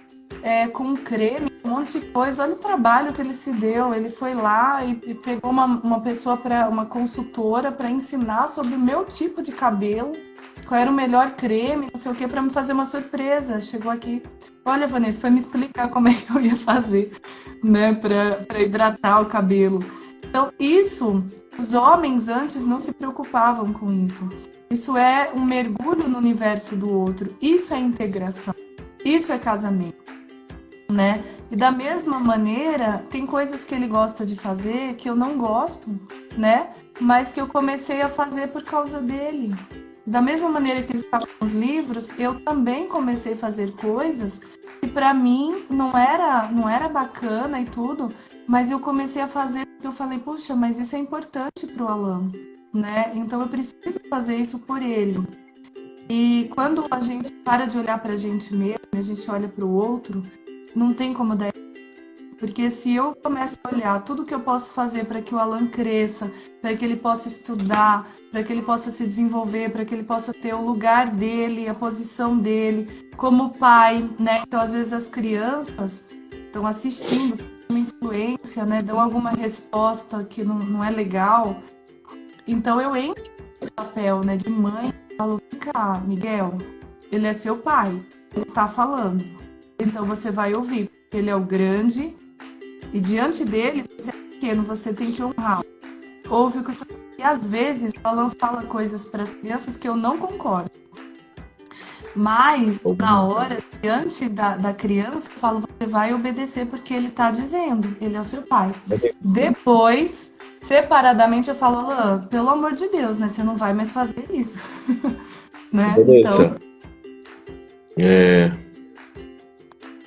com um creme, um monte de coisa. Olha o trabalho que ele se deu. Ele foi lá e pegou uma pessoa, uma consultora, para ensinar sobre o meu tipo de cabelo, qual era o melhor creme, não sei o que, para me fazer uma surpresa. Chegou aqui, olha, Vanessa, foi me explicar como é que eu ia fazer, né, para hidratar o cabelo. Então, isso, os homens antes não se preocupavam com isso. Isso é um mergulho no universo do outro. Isso é integração. Isso é casamento. Né? E da mesma maneira, tem coisas que ele gosta de fazer que eu não gosto, né? Mas que eu comecei a fazer por causa dele. Da mesma maneira que ele ficava com os livros, eu também comecei a fazer coisas que para mim não era bacana e tudo, mas eu comecei a fazer porque eu falei, puxa, mas isso é importante pro Alan, né? Então eu preciso fazer isso por ele. E quando a gente para de olhar pra gente mesmo, a gente olha pro outro, não tem como dar. Porque se eu começo a olhar tudo que eu posso fazer para que o Alan cresça, para que ele possa estudar, para que ele possa se desenvolver, para que ele possa ter o lugar dele, a posição dele, como pai, né? Então, às vezes, as crianças estão assistindo, uma influência, né? Dão alguma resposta que não é legal. Então, eu entro nesse papel, né, de mãe e falo, vem cá, Miguel, ele é seu pai, ele está falando. Então você vai ouvir, porque ele é o grande e diante dele você é pequeno, você tem que honrar. Ouve o que você... E às vezes o Alan fala coisas para as crianças que eu não concordo. Mas, na hora, diante da criança, eu falo, você vai obedecer porque ele está dizendo, ele é o seu pai. Depois, separadamente, eu falo, Alan, pelo amor de Deus, né? Você não vai mais fazer isso. Né? Vanessa,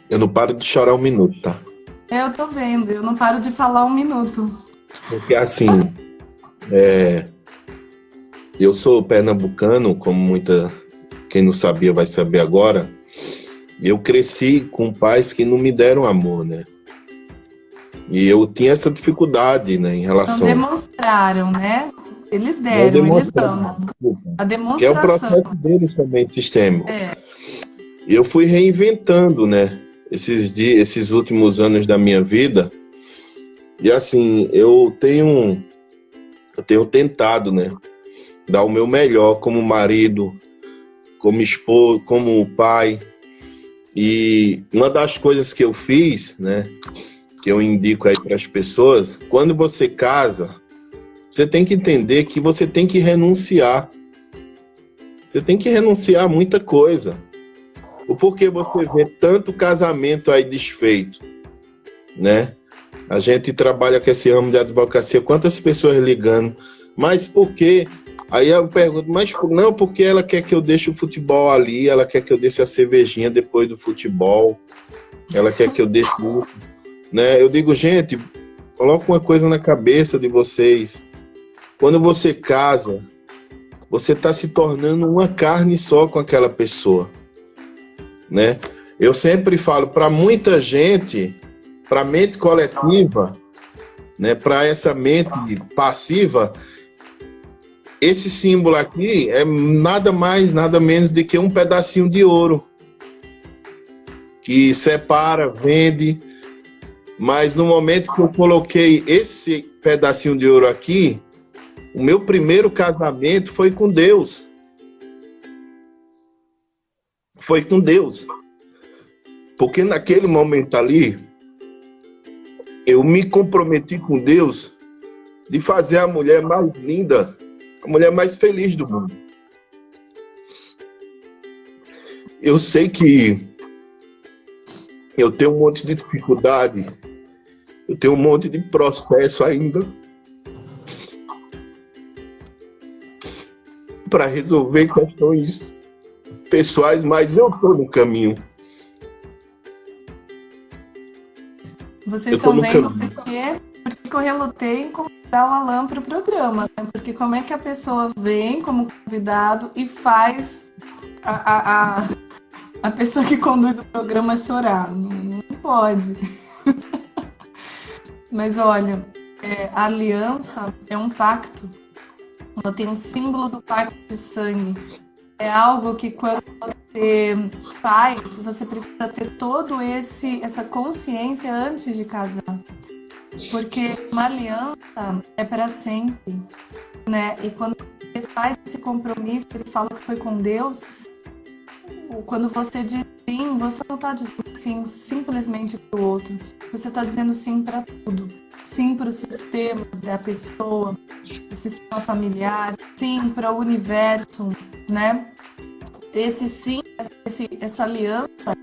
eu não paro de chorar um minuto, tá? Eu tô vendo, eu não paro de falar um minuto. Porque assim, eu sou pernambucano, como quem não sabia vai saber agora. Eu cresci com pais que não me deram amor, né? E eu tinha essa dificuldade, né, em relação... Não demonstraram, né? Eles deram, eles amam. A demonstração. Que é o processo deles também, sistêmico. E eu fui reinventando, né, esses últimos anos da minha vida. E assim, eu tenho tentado, né, dar o meu melhor como marido, como esposo, como pai. E uma das coisas que eu fiz, né, que eu indico aí para as pessoas, quando você casa, você tem que entender que você tem que renunciar. Você tem que renunciar a muita coisa. O porquê você vê tanto casamento aí desfeito, né? A gente trabalha com esse ramo de advocacia, quantas pessoas ligando, mas por quê? Aí eu pergunto, mas não, porque ela quer que eu deixe o futebol ali, ela quer que eu deixe a cervejinha depois do futebol, ela quer que eu deixe isso, né? Eu digo, gente, coloca uma coisa na cabeça de vocês. Quando você casa, você está se tornando uma carne só com aquela pessoa, né? Eu sempre falo, para muita gente, para a mente coletiva, né, para essa mente passiva, esse símbolo aqui é nada mais, nada menos do que um pedacinho de ouro que separa, vende. Mas no momento que eu coloquei esse pedacinho de ouro aqui, o meu primeiro casamento foi com Deus. Foi com Deus. Porque naquele momento ali, eu me comprometi com Deus de fazer a mulher mais linda, a mulher mais feliz do mundo. Eu sei que eu tenho um monte de dificuldade, eu tenho um monte de processo ainda para resolver questões pessoais, mas eu estou no caminho. Vocês estão vendo porque eu relutei em convidar o Alan para o programa, né? Porque como é que a pessoa vem como convidado e faz a pessoa que conduz o programa chorar? Não pode. Mas olha, a aliança é um pacto. Ela tem um símbolo do pacto de sangue. É algo que quando você faz, você precisa ter todo essa consciência antes de casar. Porque uma aliança é para sempre, né? E quando você faz esse compromisso, ele fala que foi com Deus, quando você diz sim, você não está dizendo sim simplesmente para o outro. Você está dizendo sim para tudo. Sim para o sistema da pessoa, o sistema familiar, sim para o universo, né? Esse sim, essa aliança,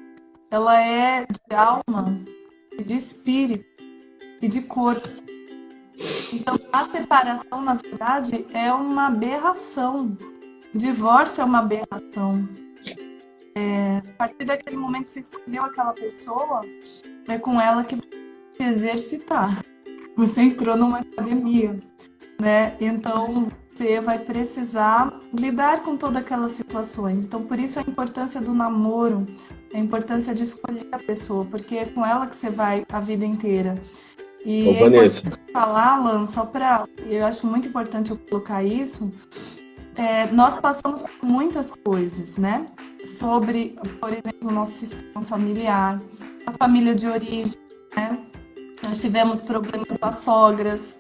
ela é de alma, de espírito e de corpo. Então, a separação, na verdade, é uma aberração. O divórcio é uma aberração. A partir daquele momento que você escolheu aquela pessoa, é com ela que você vai se exercitar. Você entrou numa academia, né? Então, você vai precisar lidar com todas aquelas situações. Então, por isso a importância do namoro, a importância de escolher a pessoa, porque é com ela que você vai a vida inteira. E é importante falar, Alan, eu acho muito importante eu colocar isso, nós passamos por muitas coisas, né? Sobre, por exemplo, o nosso sistema familiar, a família de origem, né? Nós tivemos problemas com as sogras,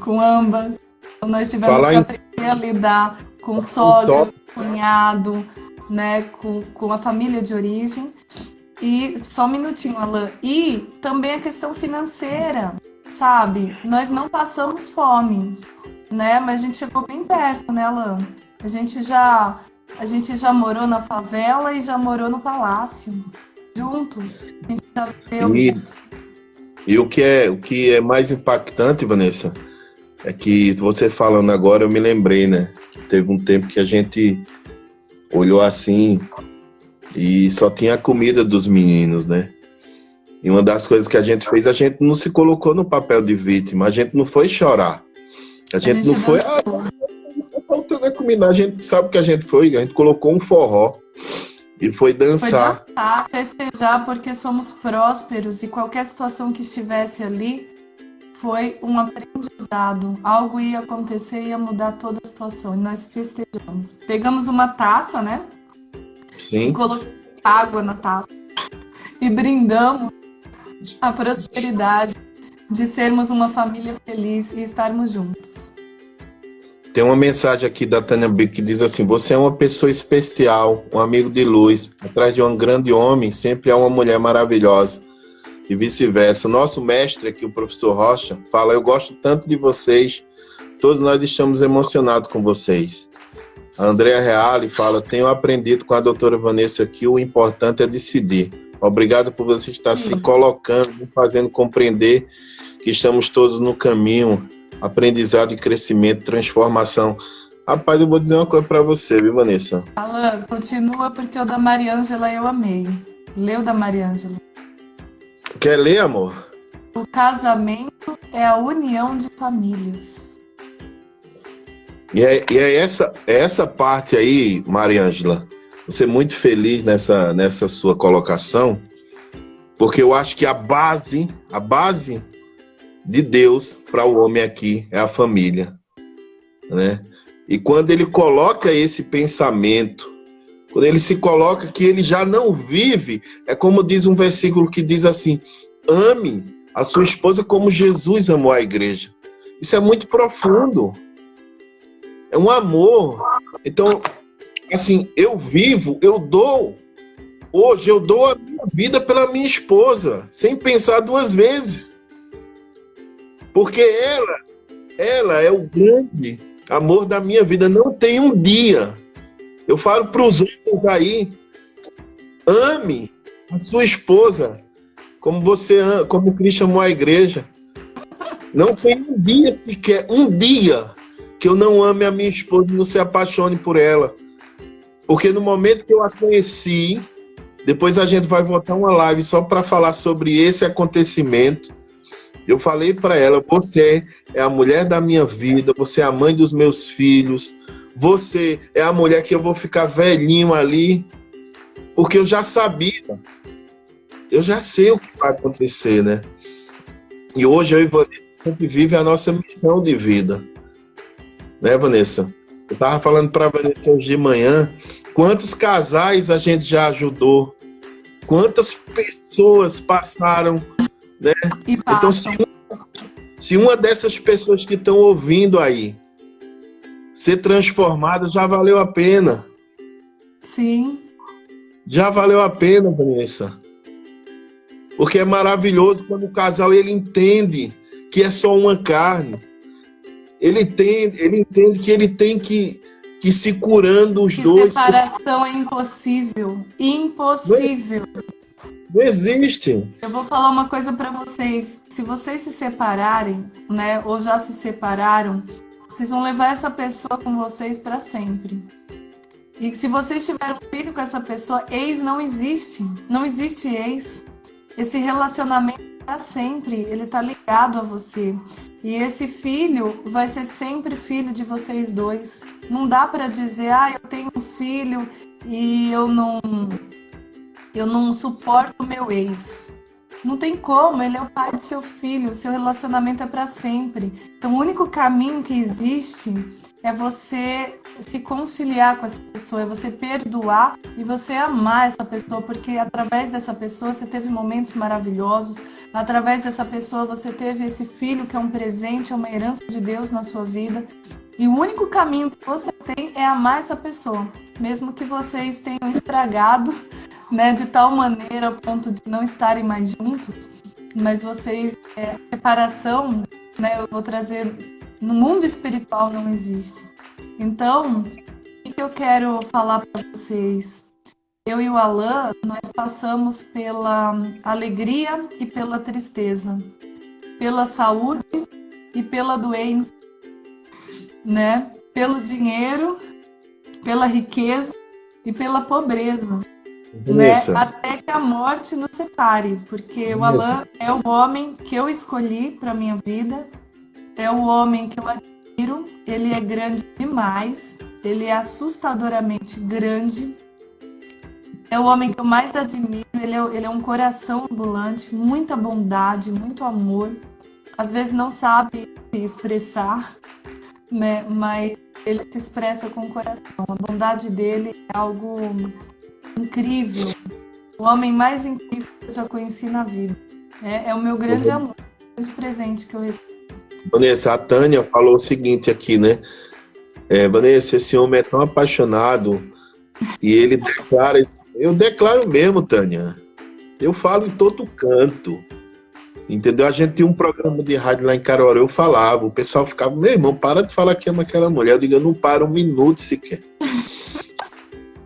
com ambas. Nós tivemos que aprender a lidar com sogra, cunhado, né? Com a família de origem. E só um minutinho, Alan. E também a questão financeira, sabe? Nós não passamos fome, né? Mas a gente chegou bem perto, né, Alan? A gente já A gente já morou na favela e já morou no palácio, juntos. A gente já viveu isso. E o que é mais impactante, Vanessa, é que você falando agora, eu me lembrei, né? Que teve um tempo que a gente olhou assim e só tinha a comida dos meninos, né? E uma das coisas que a gente fez, a gente não se colocou no papel de vítima, a gente não foi chorar. A gente não foi, tá faltando a comida. A gente sabe que a gente colocou um forró e foi dançar. Foi dançar, festejar, porque somos prósperos e qualquer situação que estivesse ali foi um aprendizado. Algo ia acontecer, ia mudar toda a situação. E nós festejamos. Pegamos uma taça, né? Sim. E colocamos água na taça. E brindamos a prosperidade de sermos uma família feliz e estarmos juntos. Tem uma mensagem aqui da Tânia Bico que diz assim: você é uma pessoa especial, um amigo de luz. Atrás de um grande homem sempre há uma mulher maravilhosa. E vice-versa. O nosso mestre aqui, o professor Rocha, fala: eu gosto tanto de vocês, todos nós estamos emocionados com vocês. A Andrea Reale fala: tenho aprendido com a doutora Vanessa que o importante é decidir. Obrigado por você estar se colocando, fazendo compreender que estamos todos no caminho, aprendizado e crescimento, transformação. Rapaz, eu vou dizer uma coisa para você, viu, Vanessa? Alan, continua, porque o da Mariângela eu amei. Lê o da Mariângela. Quer ler, amor? O casamento é a união de famílias. E é essa parte aí, Mariângela, você é muito feliz nessa sua colocação, porque eu acho que a base de Deus para o homem aqui é a família, né? E quando ele coloca esse pensamento, quando ele se coloca que ele já não vive, é como diz um versículo que diz assim: ame a sua esposa como Jesus amou a igreja. Isso é muito profundo. É um amor. Então, assim, hoje eu dou a minha vida pela minha esposa, sem pensar duas vezes. Porque ela é o grande amor da minha vida. Não tem um dia. Eu falo para os homens aí: ame a sua esposa como você ama, como Cristo amou a igreja. Não tem um dia sequer, que eu não ame a minha esposa e não se apaixone por ela. Porque no momento que eu a conheci, depois a gente vai voltar uma live só para falar sobre esse acontecimento. Eu falei para ela: você é a mulher da minha vida, você é a mãe dos meus filhos, você é a mulher que eu vou ficar velhinho ali, porque eu já sabia, eu já sei o que vai acontecer, né? E hoje eu e Vanessa, a gente vive a nossa missão de vida, né, Vanessa? Eu estava falando para a Vanessa hoje de manhã, quantos casais a gente já ajudou, quantas pessoas passaram, né? Então, se uma dessas pessoas que estão ouvindo aí ser transformada, já valeu a pena. Sim. Já valeu a pena, Vanessa. Porque é maravilhoso quando o casal ele entende que é só uma carne. Ele entende que ele tem que se curando os dois. Separação é impossível. Impossível. Não existe. Eu vou falar uma coisa para vocês. Se vocês se separarem, né, ou já se separaram, vocês vão levar essa pessoa com vocês para sempre. E se vocês tiverem filho com essa pessoa, ex não existe. Não existe ex. Esse relacionamento é para sempre. Ele tá ligado a você. E esse filho vai ser sempre filho de vocês dois. Não dá para dizer: eu tenho um filho e eu não suporto o meu ex. Não tem como, ele é o pai do seu filho, o seu relacionamento é para sempre. Então o único caminho que existe é você se conciliar com essa pessoa, é você perdoar e você amar essa pessoa, porque através dessa pessoa você teve momentos maravilhosos, através dessa pessoa você teve esse filho que é um presente, é uma herança de Deus na sua vida. E o único caminho que você tem é amar essa pessoa, mesmo que vocês tenham estragado, né, de tal maneira a ponto de não estarem mais juntos, mas vocês, separação, né, eu vou trazer, no mundo espiritual não existe. Então, que eu quero falar para vocês? Eu e o Alan, nós passamos pela alegria e pela tristeza, pela saúde e pela doença, né? Pelo dinheiro, pela riqueza e pela pobreza, né? Até que a morte nos separe, porque o Alan é o homem que eu escolhi para minha vida, é o homem que eu admiro, ele é grande demais, ele é assustadoramente grande. É o homem que eu mais admiro, ele é um coração ambulante, muita bondade, muito amor. Às vezes não sabe se expressar, né? Mas ele se expressa com o coração. A bondade dele é algo incrível. O homem mais incrível que eu já conheci na vida. É o meu grande amor, o grande presente que eu recebi. Vanessa, a Tânia falou o seguinte aqui, né? Vanessa, esse homem é tão apaixonado e ele declara isso. Eu declaro mesmo, Tânia. Eu falo em todo canto. Entendeu? A gente tinha um programa de rádio lá em Caruaru, eu falava, o pessoal ficava, meu irmão, para de falar que ama aquela mulher. Eu digo, eu não paro um minuto sequer.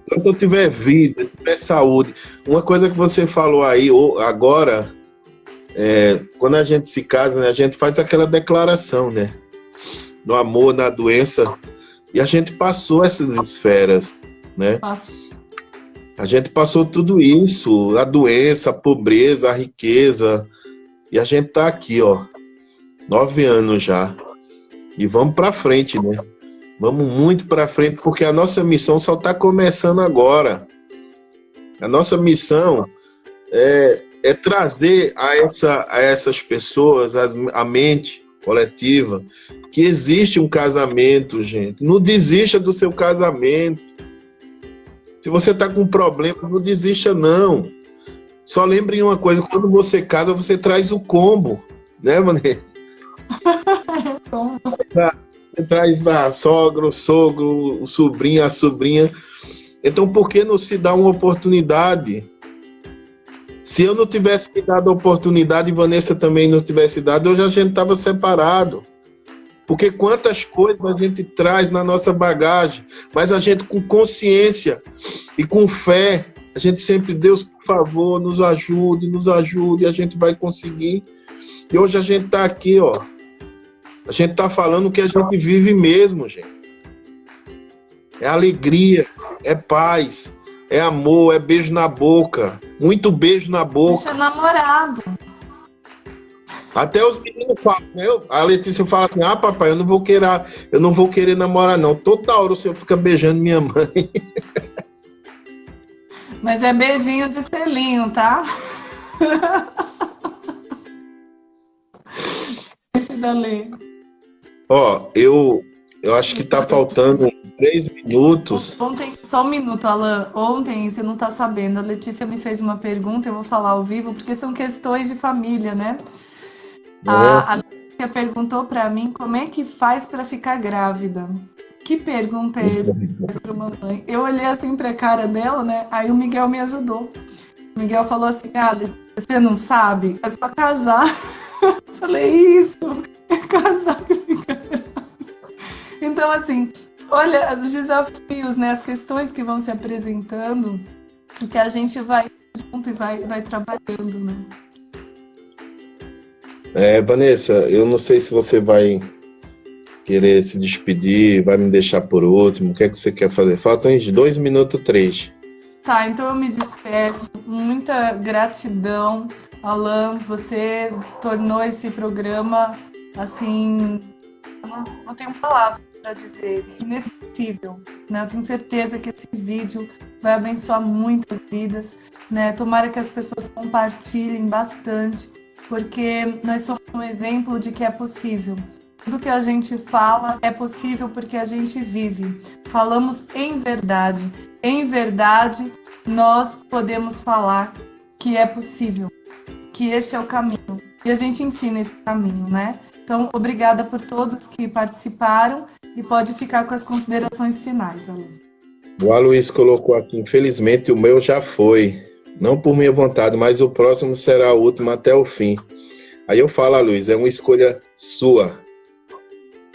Quando eu tiver vida, tiver saúde. Uma coisa que você falou aí agora, quando a gente se casa, né, a gente faz aquela declaração, né? No amor, na doença. E a gente passou essas esferas, né? A gente passou tudo isso, a doença, a pobreza, a riqueza. E a gente tá aqui, ó, 9 anos já. E vamos pra frente, né? Vamos muito pra frente, porque a nossa missão só tá começando agora. A nossa missão é trazer a essas pessoas, a mente coletiva, que existe um casamento, gente. Não desista do seu casamento. Se você tá com um problema, não desista, não. Só lembre uma coisa, quando você casa, você traz o combo, né, Vanessa? Você traz a sogra, o sogro, o sobrinho, a sobrinha. Então, por que não se dá uma oportunidade? Se eu não tivesse me dado a oportunidade e Vanessa também não tivesse dado, hoje a gente estava separado. Porque quantas coisas a gente traz na nossa bagagem, mas a gente com consciência e com fé, a gente sempre, Deus, por favor, nos ajude, a gente vai conseguir. E hoje a gente está aqui, ó. A gente está falando o que a gente vive mesmo, gente. É alegria, é paz, é amor, é beijo na boca. Muito beijo na boca. Deixa namorado. Até os meninos falam, né? A Letícia fala assim, papai, eu não vou querer namorar, não. Toda hora o senhor fica beijando minha mãe. Mas é beijinho de selinho, tá? Ó, eu acho que tá faltando 3 minutos. Ontem, só um minuto, Alan. Ontem, você não tá sabendo, a Letícia me fez uma pergunta, eu vou falar ao vivo, porque são questões de família, né? A Letícia perguntou pra mim como é que faz pra ficar grávida. Que pergunta é essa para uma mãe? Eu olhei assim pra cara dela, né? Aí o Miguel me ajudou. O Miguel falou assim, você não sabe? É só casar. Eu falei, isso, é casar que fica grávida. Então, assim, olha, os desafios, né? As questões que vão se apresentando, que a gente vai junto e vai trabalhando, né? Vanessa, eu não sei se você vai querer se despedir, vai me deixar por último, o que é que você quer fazer? Faltam uns 2 minutos, 3. Tá, então eu me despeço. Muita gratidão, Alan, você tornou esse programa, assim, não tenho palavras para dizer, inesquecível, né? Eu tenho certeza que esse vídeo vai abençoar muitas vidas, né? Tomara que as pessoas compartilhem bastante, porque nós somos um exemplo de que é possível. Tudo que a gente fala é possível porque a gente vive. Falamos em verdade. Em verdade, nós podemos falar que é possível, que este é o caminho. E a gente ensina esse caminho, né? Então, obrigada por todos que participaram e pode ficar com as considerações finais, Alan. O Aloysio colocou aqui, infelizmente o meu já foi. Não por minha vontade, mas o próximo será o último até o fim. Aí eu falo, Aloysio, é uma escolha sua.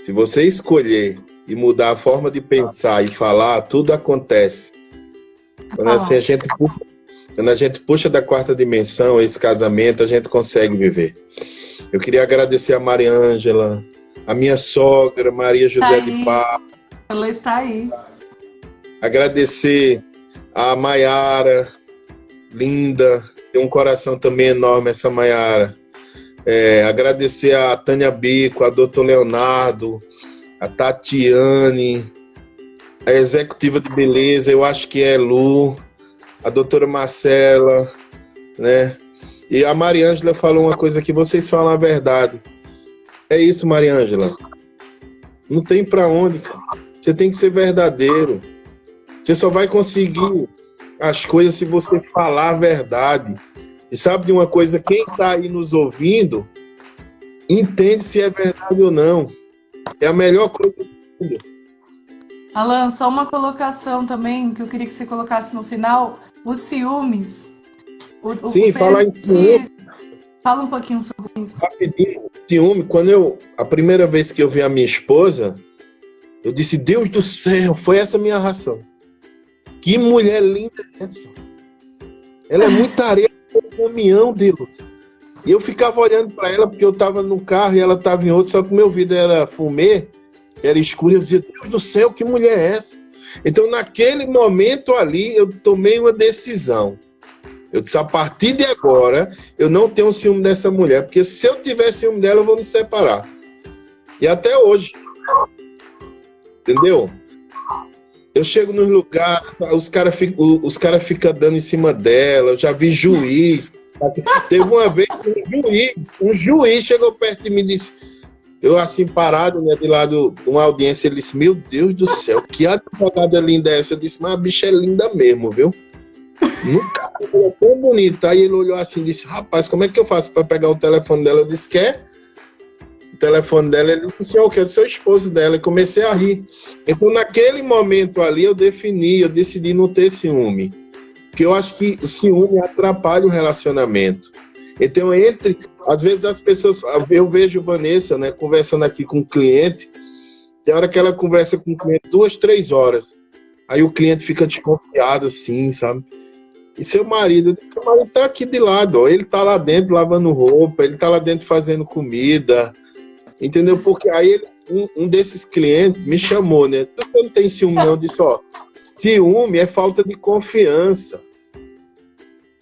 Se você escolher e mudar a forma de pensar e falar, tudo acontece. Quando assim, quando a gente puxa da quarta dimensão esse casamento, a gente consegue viver. Eu queria agradecer a Maria Ângela, a minha sogra, Maria José de Pá. Ela está aí. Agradecer a Maiara, linda, tem um coração também enorme essa Maiara. Agradecer a Tânia Bico, a Dr. Leonardo, a Tatiane, a executiva de beleza, eu acho que é Lu, a doutora Marcela, né? E a Maria Ângela falou uma coisa que vocês falam a verdade. É isso, Maria Ângela. Não tem pra onde. Você tem que ser verdadeiro. Você só vai conseguir as coisas se você falar a verdade. E sabe de uma coisa? Quem tá aí nos ouvindo entende se é verdade ou não. É a melhor coisa do mundo. Alan, só uma colocação também que eu queria que você colocasse no final. Os ciúmes. Sim, falar em ciúme. Fala um pouquinho sobre isso. Rapidinho, ciúme. A primeira vez que eu vi a minha esposa, eu disse, Deus do céu, foi essa a minha ração. Que mulher linda é essa? Ela é muita areia para um caminhão, Deus. E eu ficava olhando para ela, porque eu estava num carro e ela estava em outro, só que o meu vidro era fumê, era escuro, e eu dizia, Deus do céu, que mulher é essa? Então, naquele momento ali, eu tomei uma decisão. Eu disse, a partir de agora, eu não tenho ciúme dessa mulher, porque se eu tiver ciúme dela, eu vou me separar. E até hoje. Entendeu? Eu chego nos lugares, os caras ficam dando em cima dela, eu já vi juiz. Teve uma vez um juiz chegou perto de mim e disse, eu assim parado, né, de lado de uma audiência, ele disse, meu Deus do céu, que advogada linda é essa? Eu disse, mas a bicha é linda mesmo, viu? Nunca foi tão bonita. Aí ele olhou assim e disse, rapaz, como é que eu faço para pegar o telefone dela? Eu disse, quer? O telefone dela, ele disse, senhor, eu quero ser o esposo dela. E comecei a rir. Então, naquele momento ali, eu decidi não ter ciúme. Porque eu acho que o ciúme atrapalha o relacionamento. Então, às vezes as pessoas, eu vejo Vanessa, né, conversando aqui com o cliente, tem hora que ela conversa com o cliente 2, 3 horas. Aí o cliente fica desconfiado assim, sabe? E seu marido tá aqui de lado, ó. Ele tá lá dentro lavando roupa, ele tá lá dentro fazendo comida, entendeu? Porque aí um desses clientes me chamou, né? Você não tem ciúme não? Eu disse, ó, ciúme é falta de confiança.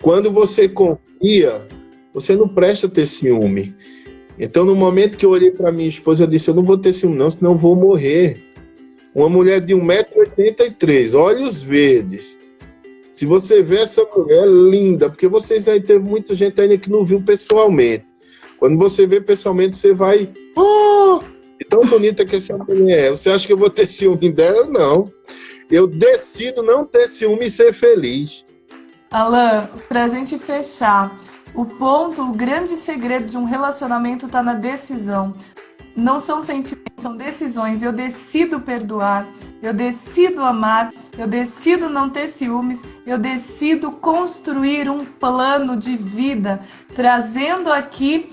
Quando você confia, você não presta ter ciúme. Então, no momento que eu olhei para minha esposa, eu disse, eu não vou ter ciúme não, senão eu vou morrer. Uma mulher de 1,83 m, olhos verdes. Se você vê essa mulher linda, porque vocês aí teve muita gente ainda que não viu pessoalmente. Quando você vê pessoalmente, você vai... Oh, é tão bonita que essa mulher é. Você acha que eu vou ter ciúme dela? Não. Eu decido não ter ciúme e ser feliz. Alan, pra gente fechar, o grande segredo de um relacionamento tá na decisão. Não são sentimentos, são decisões. Eu decido perdoar, eu decido amar, eu decido não ter ciúmes, eu decido construir um plano de vida, trazendo aqui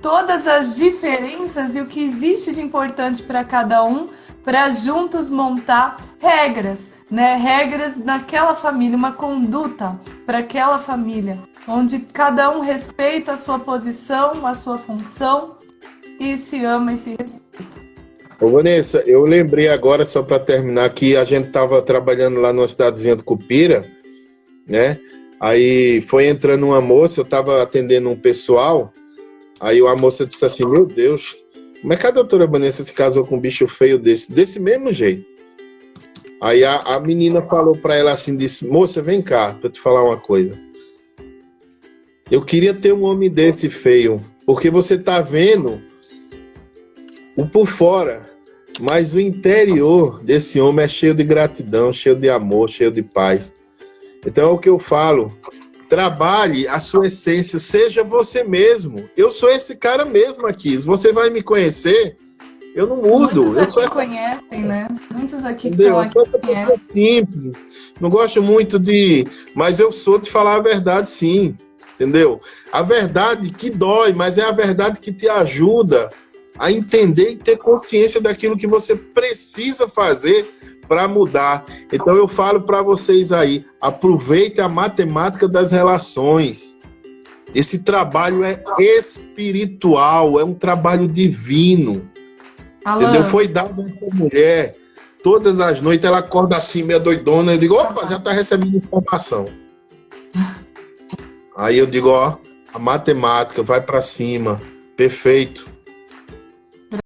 todas as diferenças e o que existe de importante para cada um, para juntos montar regras, né? Regras naquela família, uma conduta para aquela família, onde cada um respeita a sua posição, a sua função, e se ama e se respeita. Ô Vanessa, eu lembrei agora, só para terminar, que a gente estava trabalhando lá numa cidadezinha de Cupira, né? Aí foi entrando uma moça, eu estava atendendo um pessoal, aí a moça disse assim, meu Deus, como é que a doutora Vanessa se casou com um bicho feio desse mesmo jeito? Aí a menina falou para ela assim, disse, moça, vem cá, para eu te falar uma coisa. Eu queria ter um homem desse feio, porque você tá vendo o por fora, mas o interior desse homem é cheio de gratidão, cheio de amor, cheio de paz. Então é o que eu falo, trabalhe a sua essência, seja você mesmo. Eu sou esse cara mesmo aqui, se você vai me conhecer, eu não mudo. Muitos eu sou aqui conhecem, né? Muitos aqui entendeu? estão aqui. Eu sou essa pessoa simples, não gosto muito mas eu sou de falar a verdade sim, entendeu? A verdade que dói, mas é a verdade que te ajuda a entender e ter consciência daquilo que você precisa fazer para mudar. Então eu falo para vocês aí, aproveite a matemática das relações. Esse trabalho é espiritual, é um trabalho divino. Alan, Entendeu? Foi dado a essa mulher. Todas as noites ela acorda assim, meio doidona. Eu digo, opa, já está recebendo informação. Aí eu digo, ó, a matemática vai para cima. Perfeito.